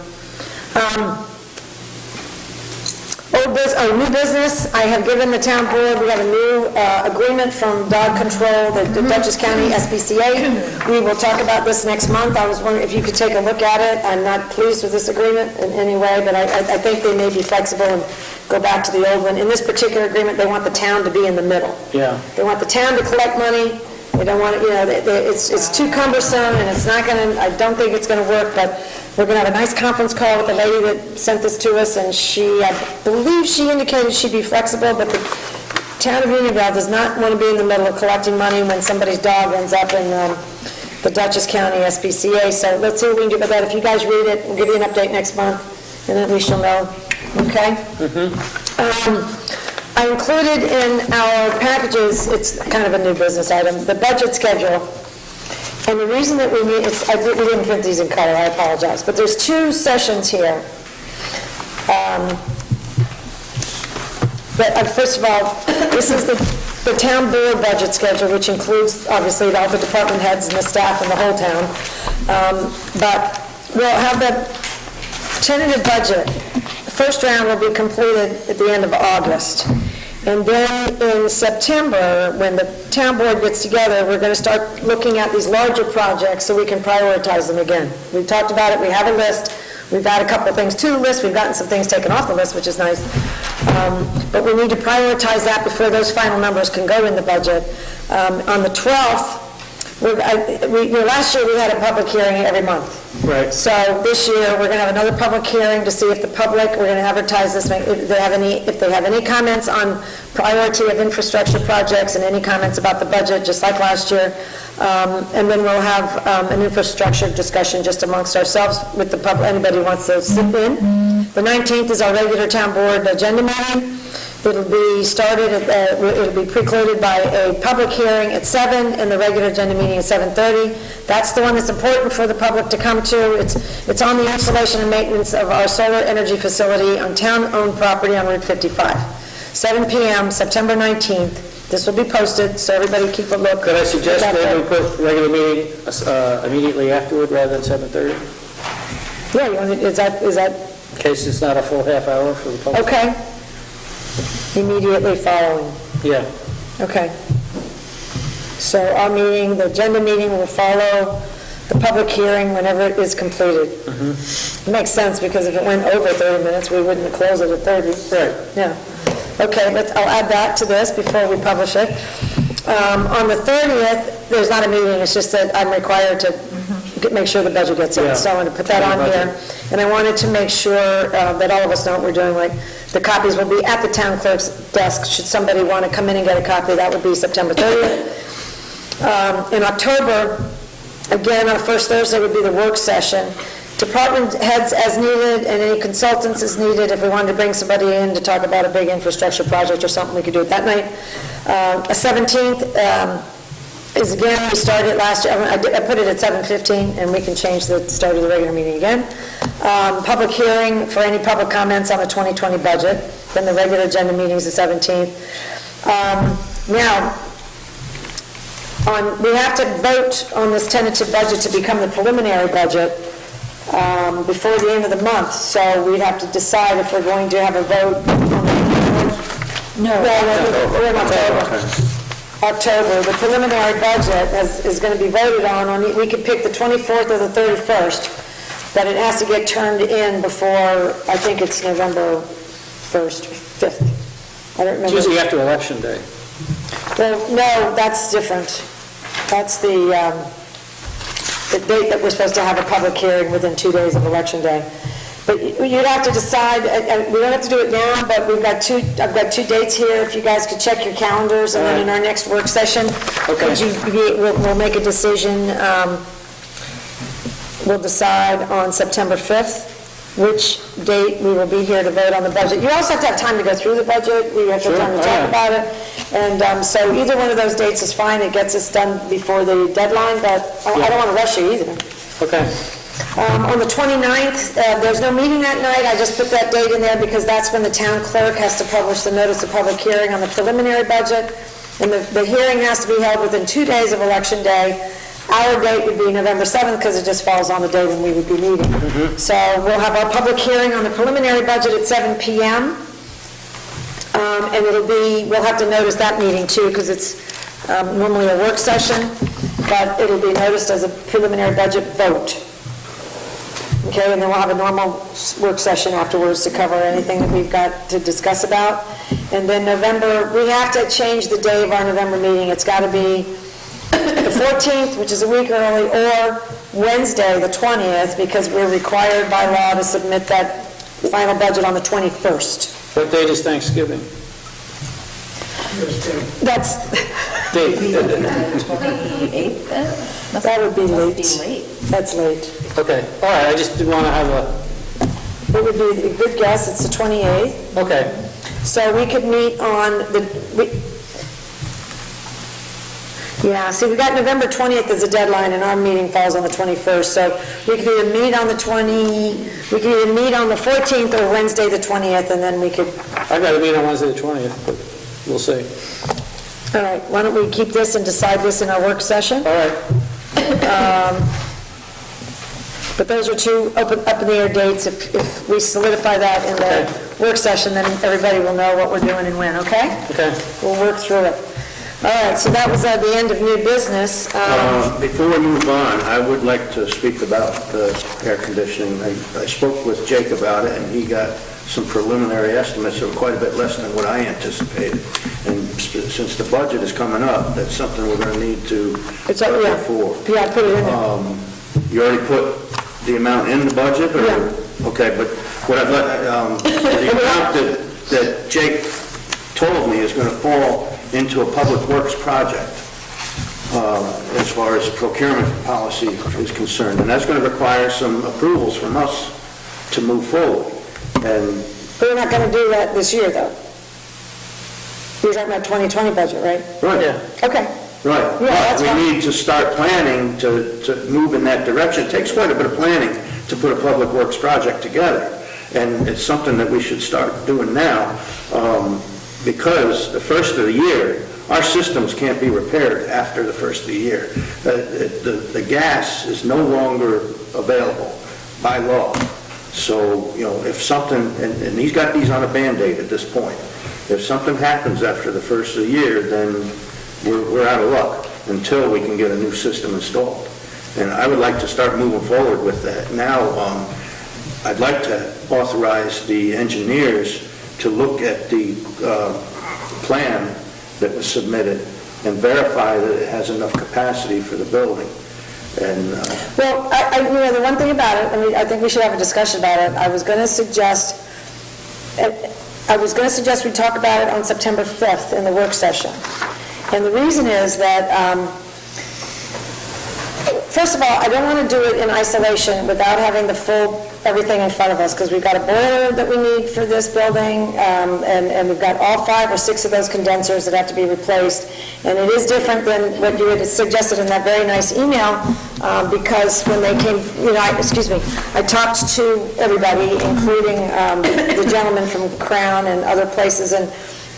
New business, I have given the town board, we have a new agreement from Dog Control, the Dutchess County SPCA. We will talk about this next month. I was wondering if you could take a look at it. I'm not pleased with this agreement in any way, but I think they may be flexible and go back to the old one. In this particular agreement, they want the town to be in the middle. Yeah. They want the town to collect money. They don't want to, it's too cumbersome, and it's not going to, I don't think it's going to work, but we're going to have a nice conference call with the lady that sent this to us, and I believe she indicated she'd be flexible, but the town of Unionville does not want to be in the middle of collecting money when somebody's dog ends up in the Dutchess County SPCA, so let's see what we can do about that. If you guys read it, we'll give you an update next month, and then we shall know, okay? I included in our packages, it's kind of a new business item, the budget schedule. And the reason that we need, we didn't print these in color, I apologize, but there's two sessions here. But first of all, this is the town board budget schedule, which includes, obviously, all the department heads and the staff and the whole town. But we'll have the tentative budget. The first round will be completed at the end of August. And then in September, when the town board gets together, we're going to start looking at these larger projects so we can prioritize them again. We've talked about it, we have a list, we've added a couple of things to the list, we've gotten some things taken off the list, which is nice. But we need to prioritize that before those final numbers can go in the budget. On the 12th, last year we had a public hearing every month. Right. So this year, we're going to have another public hearing to see if the public, we're going to advertise this, if they have any comments on priority of infrastructure projects and any comments about the budget, just like last year. And then we'll have an infrastructure discussion just amongst ourselves with the public, anybody who wants to sit in. The 19th is our regular town board agenda meeting. It'll be started, it'll be precluded by a public hearing at 7 and the regular agenda meeting at 7:30. That's the one that's important for the public to come to. It's on the installation and maintenance of our solar energy facility on town-owned property on Route 55. 7 p.m., September 19th. This will be posted, so everybody keep a look. Could I suggest maybe we put regular meeting immediately afterward rather than 7:30? Yeah, you want to, is that, In case it's not a full half hour for the public. okay? Immediately following. Yeah. Okay. So our meeting, the agenda meeting will follow the public hearing whenever it is completed. It makes sense, because if it went over 30 minutes, we wouldn't close it at 30. Right. Yeah. Okay, I'll add that to this before we publish it. On the 30th, there's not a meeting, it's just that I'm required to make sure the budget gets in. Yeah. So I want to put that on here. And I wanted to make sure that all of us know what we're doing. Like, the copies will be at the town clerk's desk. Should somebody want to come in and get a copy, that would be September 30th. In October, again, our first Thursday would be the work session. Department heads as needed, and any consultants as needed. If we wanted to bring somebody in to talk about a big infrastructure project or something, we could do it that night. 17th is again, we started last year, I put it at 7:15, and we can change the start of the regular meeting again. Public hearing for any public comments on the 2020 budget. Then the regular agenda meeting is the 17th. Now, we have to vote on this tentative budget to become the preliminary budget before the end of the month, so we'd have to decide if we're going to have a vote on we're in October. The preliminary budget is going to be voted on, we could pick the 24th or the 31st, but it has to get turned in before, I think it's November 1st, 5th. I don't remember. It's usually after Election Day. Well, no, that's different. That's the the date that we're supposed to have a public hearing within 2 days of Election Day. But you'd have to decide, and we don't have to do it now, but I've got two dates here, if you guys could check your calendars, and then in our next work session, we'll make a decision, we'll decide on September 5th, which date we will be here to vote on the budget. You also have to have time to go through the budget, we have to have time to talk about it, and so either one of those dates is fine, it gets us done before the deadline, but I don't want to rush you either. Okay. On the 29th, there's no meeting that night, I just put that date in there because that's when the town clerk has to publish the notice of public hearing on the preliminary budget, and the hearing has to be held within 2 days of Election Day. Our date would be November 7th because it just falls on the day when we would be meeting. So we'll have our public hearing on the preliminary budget at 7 p.m. And we'll have to notice that meeting too because it's normally a work session, but it'll be noticed as a preliminary budget vote. Okay, and then we'll have a normal work session afterwards to cover anything that we've got to discuss about. And then November, we have to change the day of our November meeting. It's got to be the 14th, which is a week early, or Wednesday, the 20th, because we're required by law to submit that final budget on the 21st. What date is Thanksgiving? That's, Date. 28th then? that would be late. Must be late. That's late. Okay, all right, I just didn't want to have a, It would be a good guess, it's the 28th. okay. So we could meet on yeah, see, we got November 20th as a deadline, and our meeting falls on the 21st, so we could either meet on the 14th or Wednesday the 20th, and then we could, I've got to meet on Wednesday the 20th, but we'll see. all right, why don't we keep this and decide this in our work session? All right, But those are two up in the air dates. If we solidify that in the work session, then everybody will know what we're doing and when, okay? okay. We'll work through it. All right, so that was the end of new business. Before we move on, I would like to speak about the air conditioning. I spoke with Jake about it, and he got some preliminary estimates that were quite a bit less than what I anticipated. And since the budget is coming up, that's something we're going to need to prepare for. Yeah, put it in there. You already put the amount in the budget? Or? Yeah. Okay, but what I'd like, the amount that Jake told me is going to fall into a public works project as far as procurement policy is concerned. And that's going to require some approvals from us to move forward. And We're not going to do that this year, though. You're talking about 2020 budget, right? right. Yeah. Okay. Right, Yeah, that's but fine. we need to start planning to move in that direction. It takes quite a bit of planning to put a public works project together, and it's something that we should start doing now, because the first of the year, our systems can't be repaired after the first of the year. The gas is no longer available by law. So, if something, and he's got these on a Band-Aid at this point, if something happens after the first of the year, then we're out of luck until we can get a new system installed. And I would like to start moving forward with that. Now, I'd like to authorize the engineers to look at the plan that was submitted and verify that it has enough capacity for the building. And Well, the one thing about it, I think we should have a discussion about it. I was going to suggest we talk about it on September 5th in the work session. And the reason is that, first of all, I don't want to do it in isolation without having the full everything in front of us, because we've got a boiler that we need for this building, and we've got all 5 or 6 of those condensers that have to be replaced. And it is different than what you had suggested in that very nice email, because when they came, I talked to everybody, including the gentleman from Crown and other places, and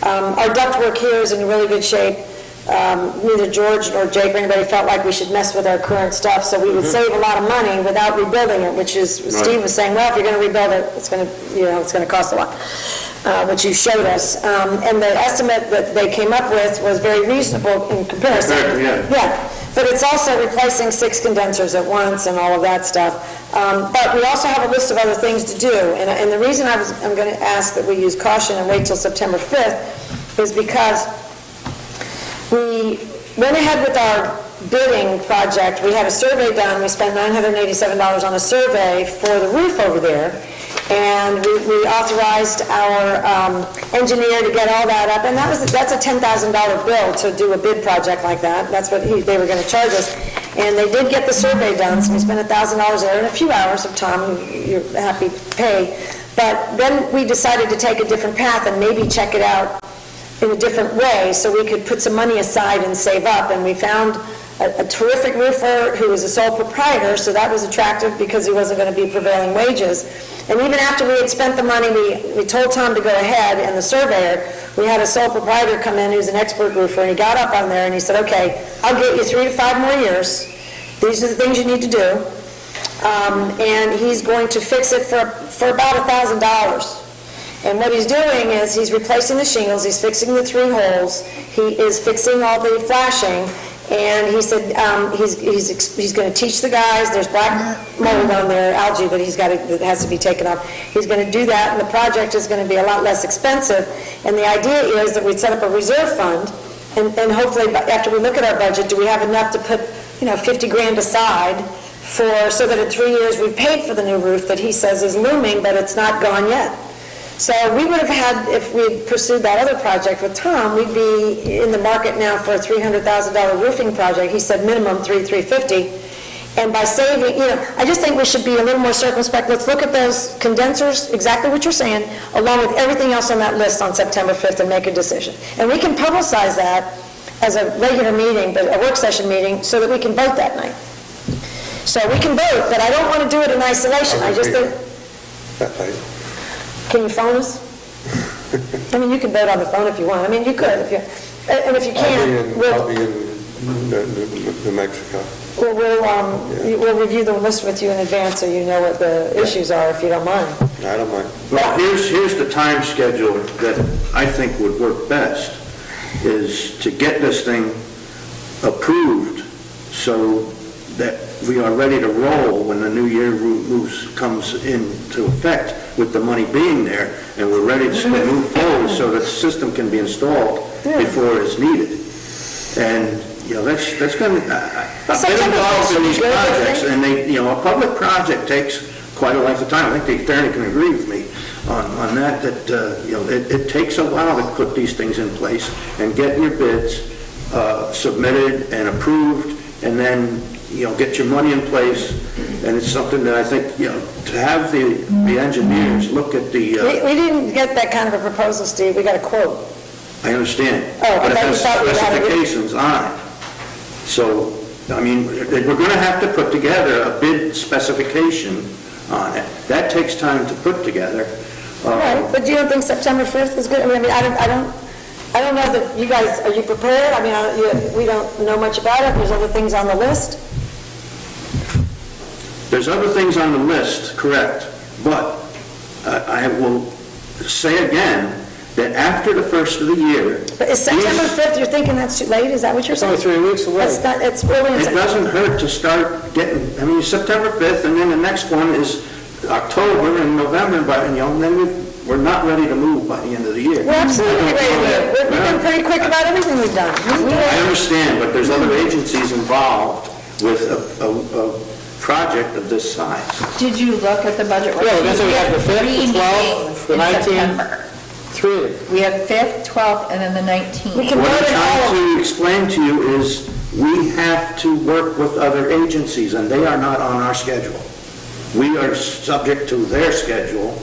our ductwork here is in really good shape. Neither George nor Jake or anybody felt like we should mess with our current stuff, so we would save a lot of money without rebuilding it, which is, Steve was saying, well, if you're going to rebuild it, it's going to cost a lot, which you showed us. And the estimate that they came up with was very reasonable in comparison. Yeah, but it's also replacing 6 condensers at once and all of that stuff. But we also have a list of other things to do, and the reason I'm going to ask that we use caution and wait till September 5th is because we went ahead with our bidding project, we had a survey done, we spent $987 on a survey for the roof over there, and we authorized our engineer to get all that up, and that's a $10,000 bill to do a bid project like that. That's what they were going to charge us. And they did get the survey done, so we spent $1,000 there in a few hours of time. You're happy to pay. But then we decided to take a different path and maybe check it out in a different way so we could put some money aside and save up. And we found a terrific roofer who was a sole proprietor, so that was attractive because he wasn't going to be prevailing wages. And even after we had spent the money, we told Tom to go ahead, and the surveyor, we had a sole proprietor come in who's an expert roofer, and he got up on there and he said, okay, I'll get you 3 to 5 more years. These are the things you need to do. And he's going to fix it for about $1,000. And what he's doing is he's replacing the shingles, he's fixing the 3 holes, he is fixing all the flashing, and he said he's going to teach the guys, there's black mold on there, algae that that has to be taken off. He's going to do that, and the project is going to be a lot less expensive. And the idea is that we'd set up a reserve fund, and hopefully after we look at our budget, do we have enough to put 50 grand aside so that in 3 years we've paid for the new roof that he says is looming, but it's not gone yet. So we would have had, if we'd pursued that other project with Tom, we'd be in the market now for a $300,000 roofing project. He said minimum $350. And by saving, I just think we should be a little more circumspect. Let's look at those condensers, exactly what you're saying, along with everything else on that list on September 5th and make a decision. And we can publicize that as a regular meeting, but a work session meeting, so that we can vote that night. So we can vote, but I don't want to do it in isolation. I just think... Can you phone us? I mean, you can vote on the phone if you want. I mean, you could, and if you can't, I'll be in New Mexico. We'll review the list with you in advance so you know what the issues are, if you don't mind. I don't mind. Well, here's the time schedule that I think would work best, is to get this thing approved so that we are ready to roll when the new year comes into effect with the money being there, and we're ready to move forward so that the system can be installed before it's needed. And, that's going to, I've been involved in these projects, and a public project takes quite a length of time. I think the attorney can agree with me on that, it takes a while to put these things in place and get your bids submitted and approved, and then get your money in place. And it's something that I think, to have the engineers look at the... We didn't get that kind of a proposal, Steve. We got a quote. I understand. Oh, but it I has thought we had specifications on it. So, I mean, we're going to have to put together a bid specification on it. That takes time to put together. All right, but do you don't think September 5th is good? I mean, I don't know that you guys, are you prepared? I mean, we don't know much about it. There's other things on the list. There's other things on the list, correct, but I will say again that after the first of the year... But is September 5th, you're thinking that's too late? Is that what you're It's only saying? 3 weeks away. It's really in It September. doesn't hurt to start getting, September 5th, and then the next one is October and November, but, and then we're not ready to move by the end of the year. We're absolutely ready to move. We've been pretty quick about everything we've done. I understand, but there's other agencies involved with a project of this size. Did you look at the budget? Yeah, that's what we have, the 5th, Three the 12th, meetings the in 19th. September. 3. We have 5th, 12th, and then the 19th. We can What vote I'm it all. trying to explain to you is we have to work with other agencies, and they are not on our schedule. We are subject to their schedule,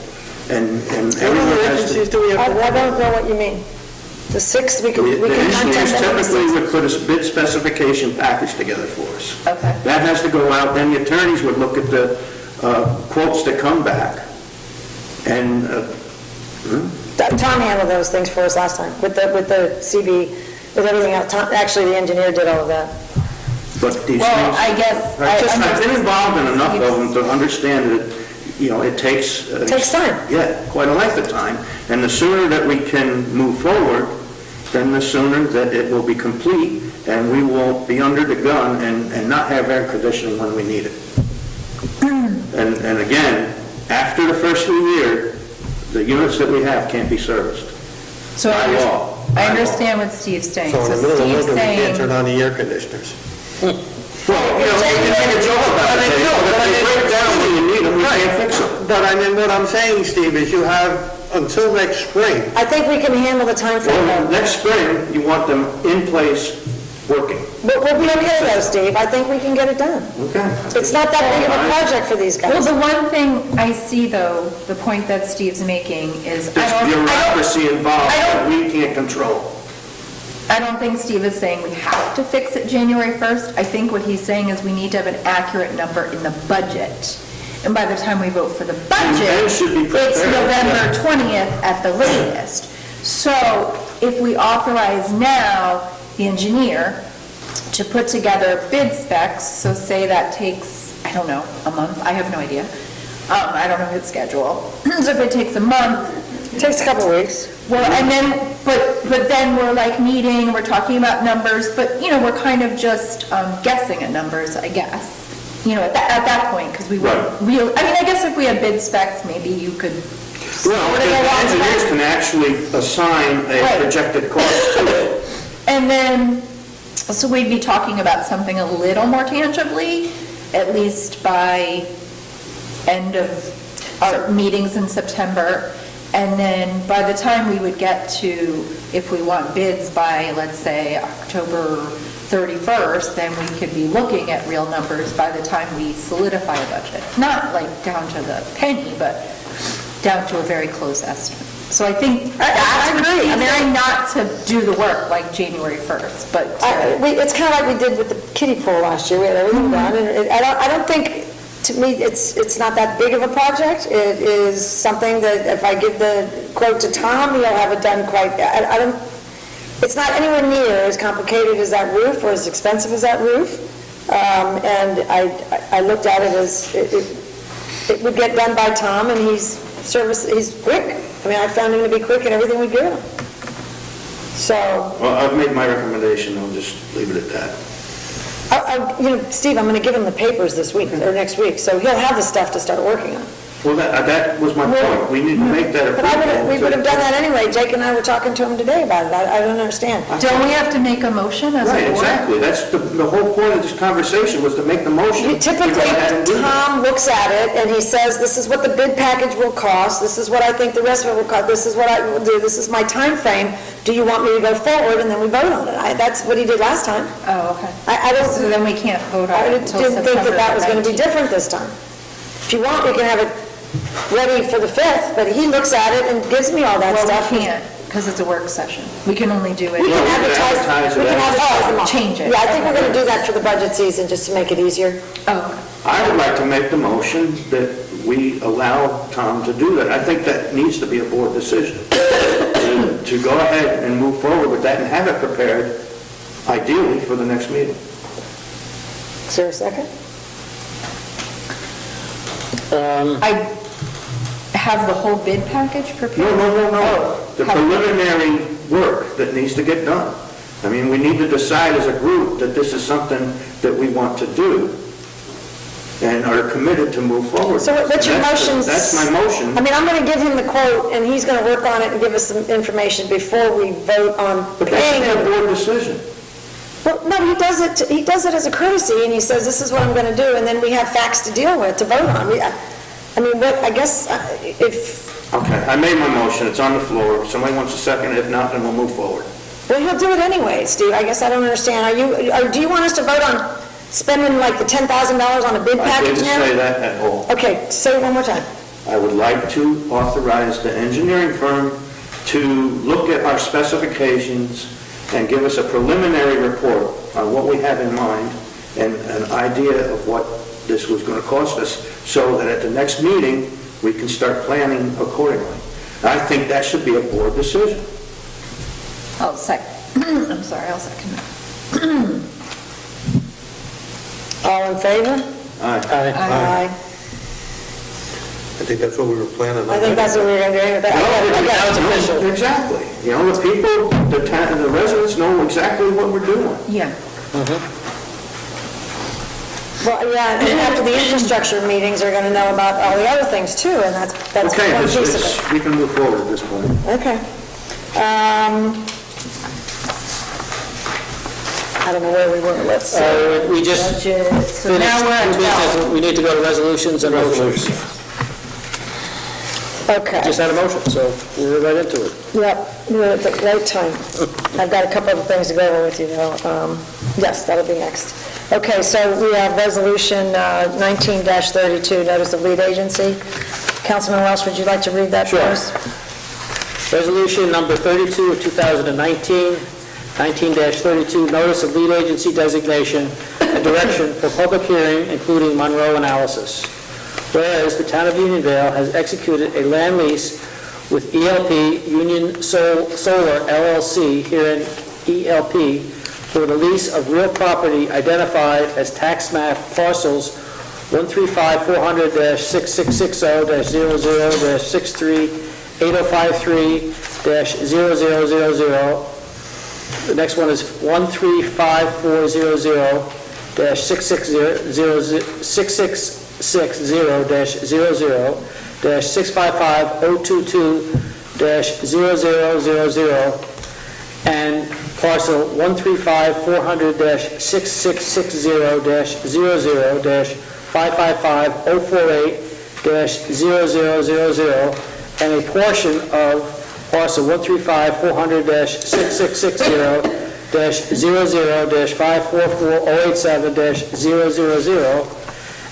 and everyone has to... I don't know what you mean. The 6th, we can The engineers contact them on the typically 6th. would put a bid specification package together for us. Okay. That has to go out, then the attorneys would look at the quotes that come back, and... Tom handled those things for us last time, with the CB, with everything else. Actually, the engineer did all of that. But these things... Well, I guess... I've been involved in enough of them to understand that, it takes... It takes time. Yeah, quite a length of time. And the sooner that we can move forward, then the sooner that it will be complete, and we will be under the gun and not have air conditioning when we need it. And again, after the first of the year, the units that we have can't be serviced. So By law. I understand what Steve's saying. So in the middle of Steve's winter, we can't saying, turn on the air conditioners. Well, you know, we can make a joke about it, but if they break down when you need them, we can't fix them. But I mean, what I'm saying, Steve, is you have until next spring. I think we can handle the timeframe. Well, next spring, you want them in place, working. But we'll be okay though, Steve. I think we can get it done. Okay. It's not that big of a project for these Well, guys. the one thing I see though, the point that Steve's making is, There's bureaucracy involved I that don't- we can't control. I don't think Steve is saying we have to fix it January 1st. I think what he's saying is we need to have an accurate number in the budget. And by the time we vote for the budget, And should be prepared, it's November 20th at the latest. So if we authorize now the engineer to put together bid specs, so say that takes, I don't know, a month, I have no idea. I don't know his schedule. So if it takes a month, It takes a couple weeks. well, and then, but then we're like meeting, we're talking about numbers, but, you know, we're kind of just guessing at numbers, I guess. You know, at that point, because we Right. weren't real, I mean, I guess if we had bid specs, maybe you could Well, sort the of go along with engineers that. can actually assign a Right. projected cost to it. And then, so we'd be talking about something a little more tangibly, at least by end of our meetings in September. And then by the time we would get to, if we want bids by, let's say, October 31st, then we could be looking at real numbers by the time we solidify a budget. Not like down to the penny, but down to a very close estimate. So I think that's what agree. Steve's saying, not to do the work like January 1st, but to- It's kind of like we did with the kiddie pool last year. We had everything done, and I don't think, to me, it's not that big of a project. It is something that if I give the quote to Tom, he'll have it done quite, I don't, it's not anywhere near as complicated as that roof or as expensive as that roof. And I looked at it as, it would get done by Tom, and he's quick. I mean, I found him to be quick in everything we do. So, Well, I've made my recommendation, I'll just leave it at that. you know, Steve, I'm going to give him the papers this week, or next week, so he'll have the stuff to start working on. Well, that was my point, we need to make that But we would have done that anyway. Jake and I were talking to him today about it. I don't understand. don't we have to make a motion as a Right, board? exactly, that's the whole point of this conversation, was to make the motion. Typically, To go ahead and do that. Tom looks at it and he says, this is what the bid package will cost, this is what I think the rest of it will cost, this is what I will do, this is my time frame. Do you want me to go forward? And then we vote on it. That's what he did last time. Oh, okay. I So don't, then we can't vote on I it didn't until September think that was going to be 19th. different this time. If you want, we can have it ready for the 5th, but he looks at it and gives me all that Well, stuff. we can't, because it's a work session. We can only do it. We can we can advertise, advertise we it can as- advertise them all. Change it. Yeah, I think we're going to do that for the budget season, just to make it easier. Oh, I would like to make the motion that we allow Tom to do that. I think that needs to be a board decision, to go ahead and move forward with that and have it prepared, ideally, for the next meeting. Is there a second? I have the whole bid package prepared? No. The preliminary work that needs to get done. I mean, we need to decide as a group that this is something that we want to do and are committed to move forward. So what's your motion? That's my motion. I mean, I'm going to give him the quote, and he's going to work on it and give us some information before we vote on But that paying should be a him. board decision. Well, no, he does it as a courtesy, and he says, this is what I'm going to do, and then we have facts to deal with, to vote on. I mean, I guess if, Okay, I made my motion, it's on the floor. If somebody wants a second, if not, then we'll move forward. well, he'll do it anyway, Steve. I guess I don't understand. Do you want us to vote on spending like the $10,000 on a bid I package didn't now? say that at all. Okay, say it one more time. I would like to authorize the engineering firm to look at our specifications and give us a preliminary report on what we have in mind and an idea of what this was going to cost us, so that at the next meeting, we can start planning accordingly. I think that should be a board decision. I'll second. I'm sorry, I'll second that. All in favor? Aye. I think that's what we were planning on. I think that's what we're going to do. Now it's official. Exactly. You know, the people, the residents know exactly what we're doing. Yeah. Well, yeah, and after the infrastructure meetings, are going to know about all the other things too, and that's Okay, one piece of it. we can move forward at this point. Okay. I don't know where we were, let's see. We just Budget. finished So now we're at new 12. business. We need to go to resolutions and motions. Okay. Just had a motion, so we're right into it. Yep, we're at the right time. I've got a couple of things to go over with you, though. Yes, that'll be next. Okay, so we have Resolution 19-32, Notice of Lead Agency. Councilman Welsh, would you like to read that for Sure. us? Resolution number 32 of 2019, 19-32, Notice of Lead Agency Designation and Direction for Public Hearing, including Monroe Analysis. Whereas the Town of Unionville has executed a land lease with ELP Union Solar LLC, herein ELP, for the lease of real property identified as tax map parcels 135-400-660-00-63-8053-0000. The next one is 135-400-660-00-655-022-0000, and parcel 135-400-660-00-000-555-048-0000, and a portion of parcel 135-400-660-00-544-087-000,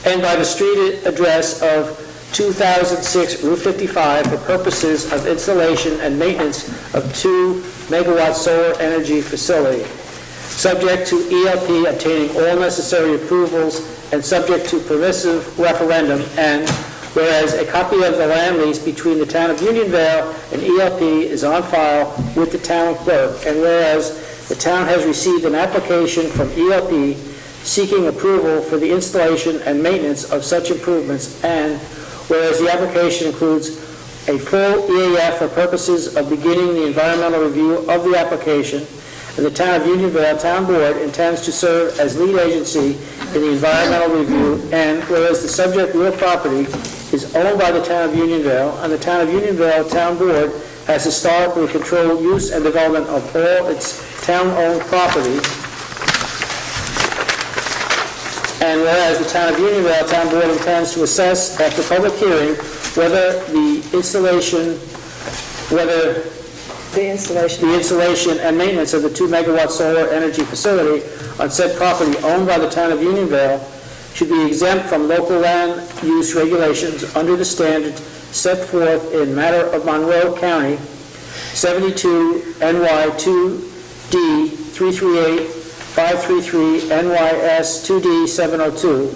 and by the street address of 2006 Route 55 for purposes of installation and maintenance of 2-megawatt solar energy facility, subject to ELP obtaining all necessary approvals and subject to permissive referendum, and whereas a copy of the land lease between the Town of Unionville and ELP is on file with the town clerk, and whereas the town has received an application from ELP seeking approval for the installation and maintenance of such improvements, and whereas the application includes a full EAF for purposes of beginning the environmental review of the application, and the Town of Unionville Town Board intends to serve as lead agency in the environmental review, and whereas the subject real property is owned by the Town of Unionville, and the Town of Unionville Town Board has historically controlled use and development of all its town-owned property, and whereas the Town of Unionville Town Board intends to assess after public hearing whether the installation and maintenance of the 2-megawatt solar energy facility on said property owned by the Town of Unionville should be exempt from local land use regulations under the standards set forth in matter of Monroe County 72 NY 2D 338 533 NYS 2D 702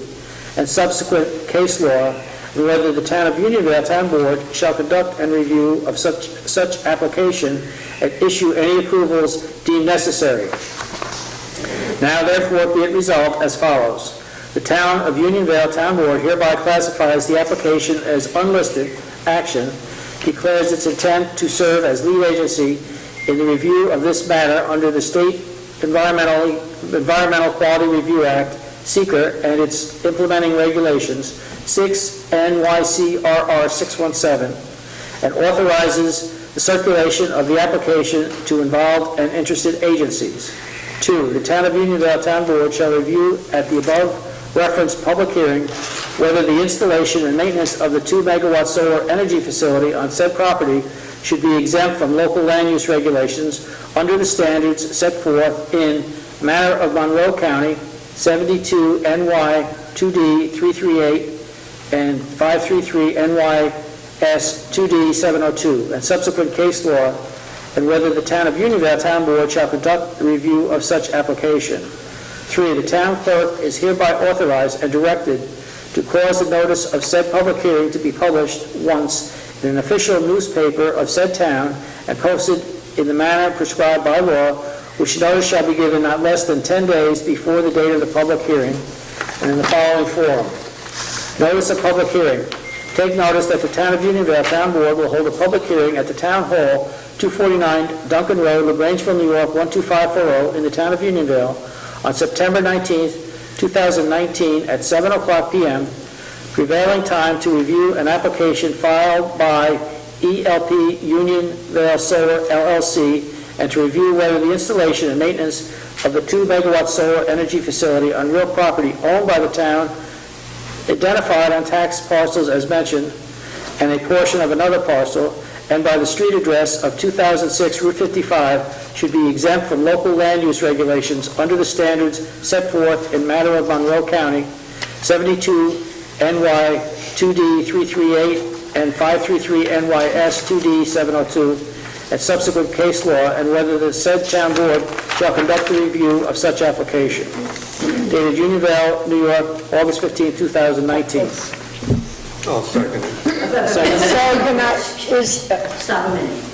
and subsequent case law, and whether the Town of Unionville Town Board shall conduct and review of such application and issue any approvals deemed necessary. Now therefore be it resolved as follows. The Town of Unionville Town Board hereby classifies the application as unlisted action, declares its intent to serve as lead agency in the review of this matter under the State Environmental Quality Review Act, SEQR, and its implementing regulations, 6 NYCRR 617, and authorizes the circulation of the application to involved and interested agencies. 2, the Town of Unionville Town Board shall review at the above referenced public hearing whether the installation and maintenance of the 2-megawatt solar energy facility on said property should be exempt from local land use regulations under the standards set forth in matter of Monroe County 72 NY 2D 338 and 533 NYS 2D 702 and subsequent case law, and whether the Town of Unionville Town Board shall conduct a review of such application. 3, the town clerk is hereby authorized and directed to cause the notice of said public hearing to be published once in an official newspaper of said town and posted in the manner prescribed by law, which notice shall be given not less than 10 days before the date of the public hearing, and in the following form. Notice of public hearing. Take notice that the Town of Unionville Town Board will hold a public hearing at the Town Hall, 249 Duncan Road, LaGrangeville, New York, 12540, in the Town of Unionville, on September 19th, 2019, at 7 o'clock p.m., prevailing time to review an application filed by ELP Unionville Solar LLC and to review whether the installation and maintenance of the 2-megawatt solar energy facility on real property owned by the town, identified on tax parcels as mentioned, and a portion of another parcel, and by the street address of 2006 Route 55, should be exempt from local land use regulations under the standards set forth in matter of Monroe County, 72 NY 2D 338 and 533 NYS 2D 702, and subsequent case law, and whether the said town board shall conduct a review of such application. Dated Unionville, New York, August 15, 2019. I'll second it. So can I, Stop a minute.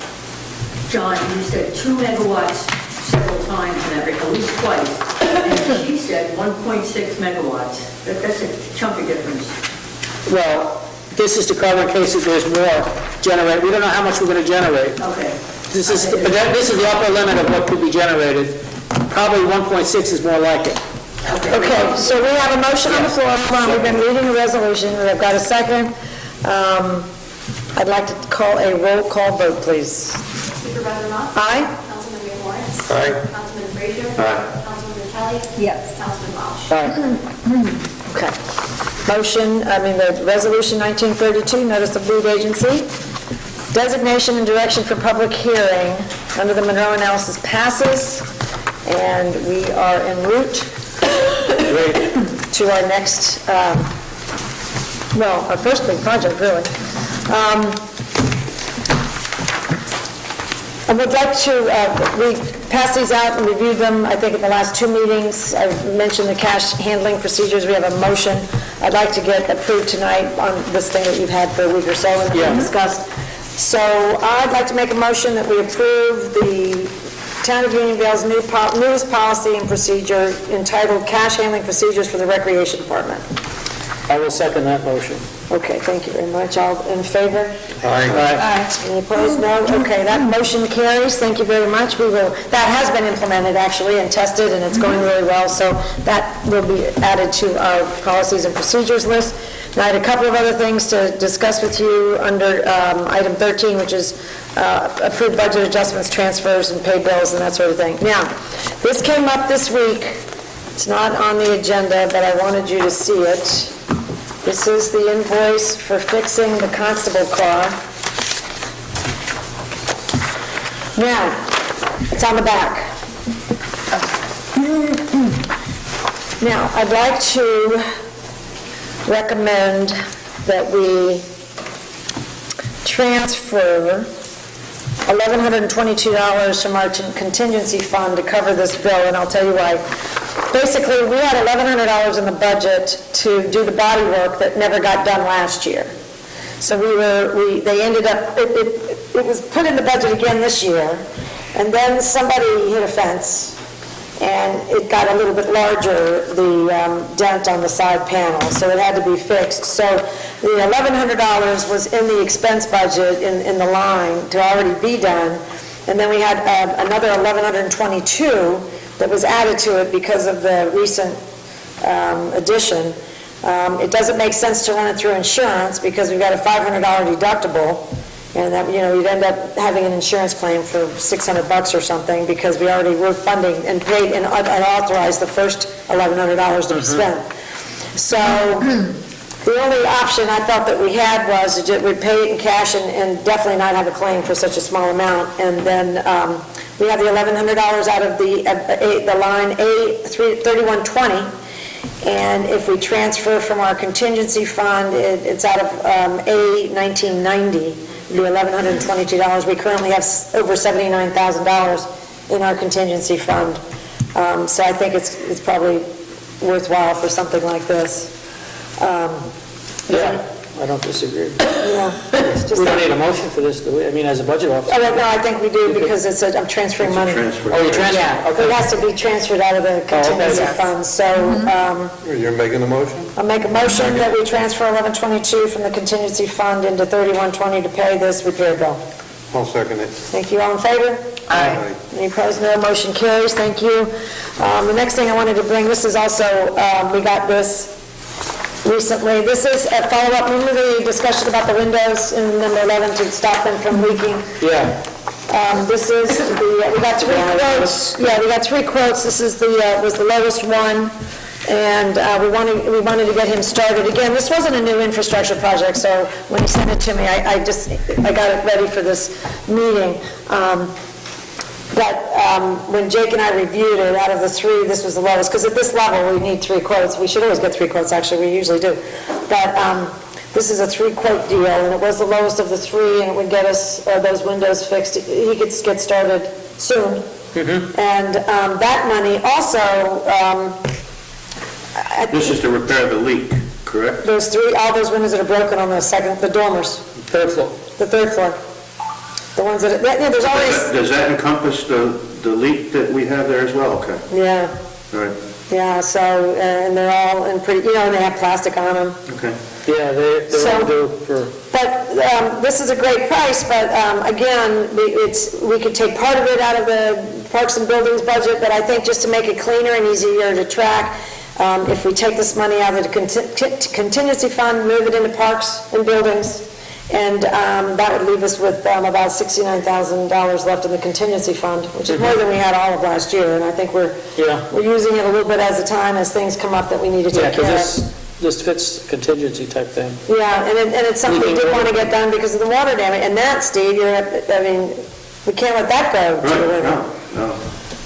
John, you said 2 megawatts several times, and at least twice, and she said 1.6 megawatts. That's a chunky difference. Well, this is to cover in case if there's more generate. We don't know how much we're going to generate. Okay. This is the upper limit of what could be generated. Probably 1.6 is more like it. okay, so we have a motion on the floor. Come on, we've been reading the resolution. We've got a second. I'd like to call a roll call vote, please. Supervisor Mott? Aye? Councilman Lawrence? Aye. Councilman Frazier? Aye. Councilman Kelly? Yes. Councilman Welch? Okay. The resolution 1932, notice of lead agency, designation and direction for public hearing under the Monroe analysis passes, and we are en route to our next, our first big project, really. I would like to, we passed these out and reviewed them, I think, in the last 2 meetings. I've mentioned the cash handling procedures. We have a motion I'd like to get approved tonight on this thing that you've had for a week or so and we discussed. So I'd like to make a motion that we approve the Town of Unionville's newest policy and procedure entitled Cash Handling Procedures for the Recreation Department. I will second that motion. Okay, thank you very much. All in favor? Aye. Any opposed? No? Okay, that motion carries. Thank you very much. That has been implemented actually and tested, and it's going really well, so that will be added to our policies and procedures list. Now, I had a couple of other things to discuss with you under item 13, which is approved budget adjustments, transfers, and pay bills, and that sort of thing. Now, this came up this week. It's not on the agenda, but I wanted you to see it. This is the invoice for fixing the constable car. Now, it's on the back. Now, I'd like to recommend that we transfer $1,122 from our contingency fund to cover this bill, and I'll tell you why. Basically, we had $1,100 in the budget to do the body work that never got done last year. So they ended up, it was put in the budget again this year, and then somebody hit a fence, and it got a little bit larger, the dent on the side panel, so it had to be fixed. So the $1,100 was in the expense budget in the line to already be done, and then we had another $1,122 that was added to it because of the recent addition. It doesn't make sense to run it through insurance because we've got a $500 deductible, and that, you'd end up having an insurance claim for $600 or something because we already were funding and paid and authorized the first $1,100 to be spent. So the only option I thought that we had was we'd pay it in cash and definitely not have a claim for such a small amount, and then we have the $1,100 out of the line A3120, and if we transfer from our contingency fund, it's out of A1990, the $1,122. We currently have over $79,000 in our contingency fund, so I think it's probably worthwhile for something like this. Yeah, I don't disagree. It's just We don't need a motion for this, do we? I mean, as a budget officer. Oh, no, I think we do because I'm transferring money. Transfer. Oh, you're transferring? Yeah, Okay. it has to be transferred out of the contingency fund, so You're making a motion? I'll make a motion that we transfer 1122 from the contingency fund into 3120 to pay this repair bill. I'll second it. Thank you, all in favor? Aye. Any opposed? No. Motion carries. Thank you. The next thing I wanted to bring, this is also, we got this recently. This is a follow-up. Remember the discussion about the windows in number 11 to stop them from leaking? Yeah. This is we got 3 quotes. Yeah, we got 3 quotes. This is was the lowest one, and we wanted to get him started. Again, this wasn't a new infrastructure project, so when he sent it to me, I got it ready for this meeting. But when Jake and I reviewed it, out of the 3, this was the lowest, because at this level, we need 3 quotes. We should always get 3 quotes, actually, we usually do. But this is a 3-quote deal, and it was the lowest of the 3, and it would get us those windows fixed. He could get started soon. And that money also, This is to repair the leak, correct? those 3, all those windows that are broken on the dormers, Third floor. the 3rd floor. The ones that, yeah, there's always, Does that encompass the leak that we have there as well? Okay, yeah, all right, yeah, so, and they're all in pretty, and they have plastic on them. okay. Yeah, they're So- all due for, But this is a great price, but again, we could take part of it out of the Parks and Buildings budget, but I think just to make it cleaner and easier to track, if we take this money out of the contingency fund, move it into Parks and Buildings, and that would leave us with about $69,000 left in the contingency fund, which is more than we had all of last year, and I think we're using it a little bit as a time as things come up that we need to yeah, take care of. because this fits contingency type thing. Yeah, and it's something we did want to get done because of the water damage, and that, Steve, we can't let that go to the Right, river. no.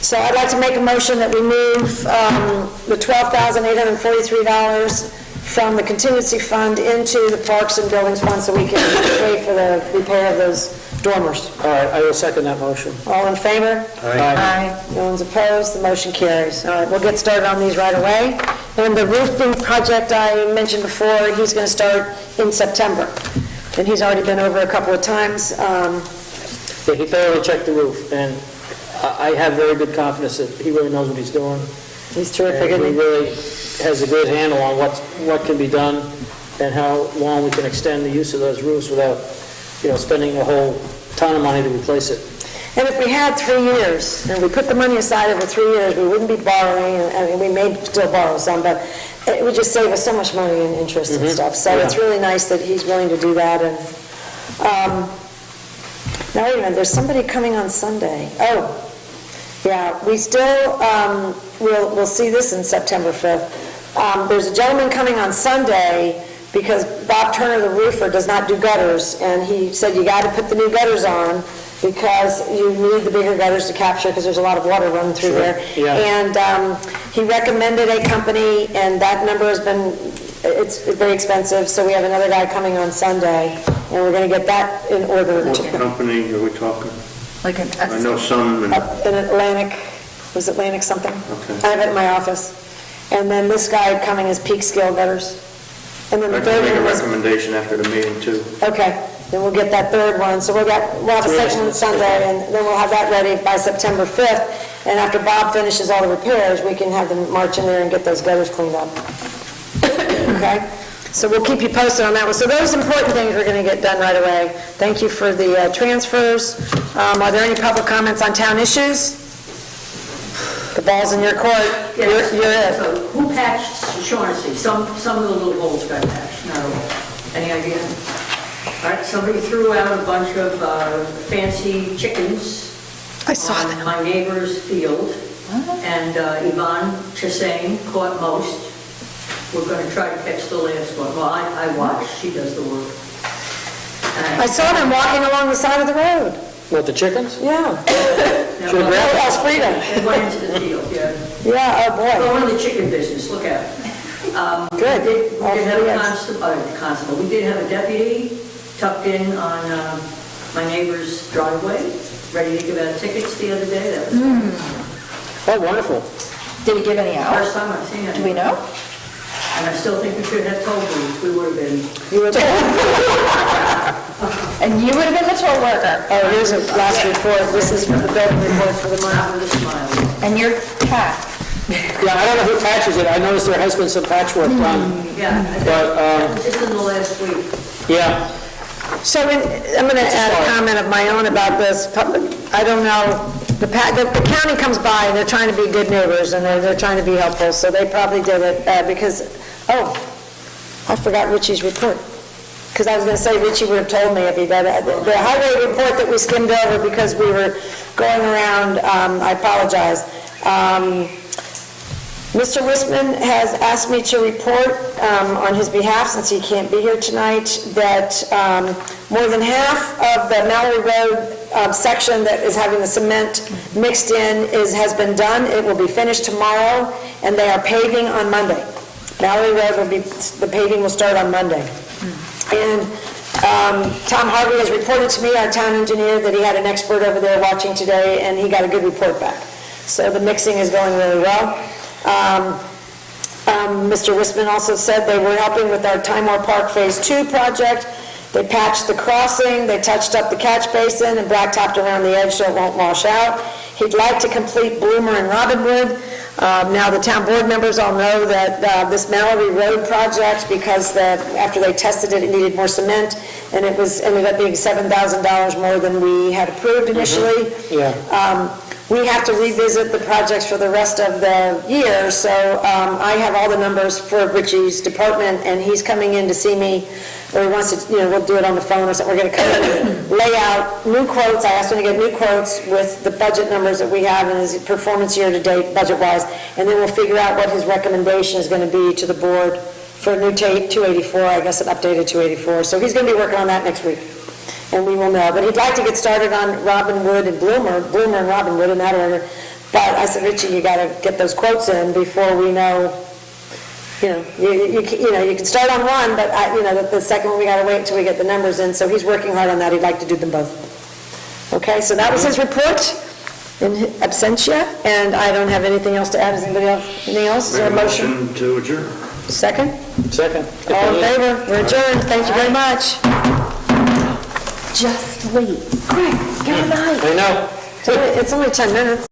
So I'd like to make a motion that we move the $12,843 from the contingency fund into the Parks and Buildings fund so we can pay for the repair of those dormers. All right, I will second that motion. All in favor? Aye. No one's opposed, the motion carries. All right, we'll get started on these right away. And the roofing project I mentioned before, he's going to start in September. And he's already been over a couple of times. Yeah, he thoroughly checked the roof, and I have very good confidence that he really knows what he's doing. He's terrific, And he isn't he? really has a good handle on what can be done and how long we can extend the use of those roofs without, spending a whole ton of money to replace it. And if we had 3 years, and we put the money aside over 3 years, we wouldn't be borrowing, and we may still borrow some, but it would just save us so much money in interest and stuff. So it's really nice that he's willing to do that. And now, wait a minute, there's somebody coming on Sunday. Oh, yeah, we still, we'll see this in September 5th. There's a gentleman coming on Sunday because Bob Turner, the roofer, does not do gutters, and he said you got to put the new gutters on because you need the bigger gutters to capture because there's a lot of water running through there. Yeah. And he recommended a company, and that number has been, it's very expensive, so we have another guy coming on Sunday, and we're going to get that in order. What company are we talking? Like an I know some, Up in Atlantic, was Atlantic something? Okay. I have it in my office. And then this guy coming is Peak Scale Gutters. And then I the can third make a one was, recommendation after the meeting too. okay, then we'll get that third one. So we'll have a second one Sunday, and then we'll have that ready by September 5th. And after Bob finishes all the repairs, we can have them march in there and get those gutters cleaned up. Okay? So we'll keep you posted on that one. So those important things we're going to get done right away. Thank you for the transfers. Are there any public comments on town issues? The ball's in your court. Yes. You're it. So who patched Shaughnessy? Some of the little holes got patched, not all. Any idea? All right, somebody threw out a bunch of fancy chickens. I saw on that. my neighbor's field, and Yvonne Chassain caught most. We're going to try to catch the last one. Well, I watch, she does the work. I saw them walking along the side of the road. What, the chickens? Yeah. Now, That's freedom. It went into the field, yeah. Yeah, oh boy. Go in the chicken business, look at it. Good. We did All have three, a yes. constable, we did have a deputy tucked in on my neighbor's driveway, ready to give out tickets the other day. That was Oh, wonderful. Did he give any the out? first time I've seen it. Do we know? And I still think we should have toll booths, we would have been. And you would have been the toll worker. Oh, here's a last report. This is for the building report for the Not month. with a smile. And your cat. Yeah, I don't know who patches it. I noticed there has been some patchwork done. Yeah, I think But, that was just in the last week. Yeah, So I'm going to add a comment of my own about this. I don't know, the county comes by and they're trying to be good neighbors and they're trying to be helpful, so they probably did it because, oh, I forgot Richie's report. because I was going to say Richie would have told me if he did it. The highway report that we skimmed over because we were going around, I apologize. Mr. Wisman has asked me to report on his behalf, since he can't be here tonight, that more than half of the Mallory Road section that is having the cement mixed in has been done. It will be finished tomorrow, and they are paving on Monday. Mallory Road will be, the paving will start on Monday. And Tom Harvey has reported to me, our town engineer, that he had an expert over there watching today, and he got a good report back. So the mixing is going really well. Mr. Wisman also said they were helping with our Timor Park Phase 2 project. They patched the crossing, they touched up the catch basin and blacktopped around the edge so it won't wash out. He'd like to complete Bloomer and Robinwood. Now, the town board members all know that this Mallory Road project, because after they tested it, it needed more cement, and it ended up being $7,000 more than we had approved initially. Yeah. We have to revisit the projects for the rest of the year, so I have all the numbers for Richie's department, and he's coming in to see me, or he wants to, we'll do it on the phone or something. We're going to come in and lay out new quotes. I asked him to get new quotes with the budget numbers that we have and his performance year-to-date, budget-wise, and then we'll figure out what his recommendation is going to be to the board for a new 284, I guess an updated 284. So he's going to be working on that next week, and we will know. But he'd like to get started on Robinwood and Bloomer and Robinwood in that order. But I said, Richie, you got to get those quotes in before we know. You can start on one, but the second one we got to wait until we get the numbers in. So he's working hard on that. He'd like to do them both. Okay, so that was his report in absentia, and I don't have anything else to add. Does anybody else? Anything else? Is there a motion? To adjourn. Second? Second. All in favor? We're adjourned. Thank you very much. Just wait. Quick, good night. I know. It's only 10 minutes.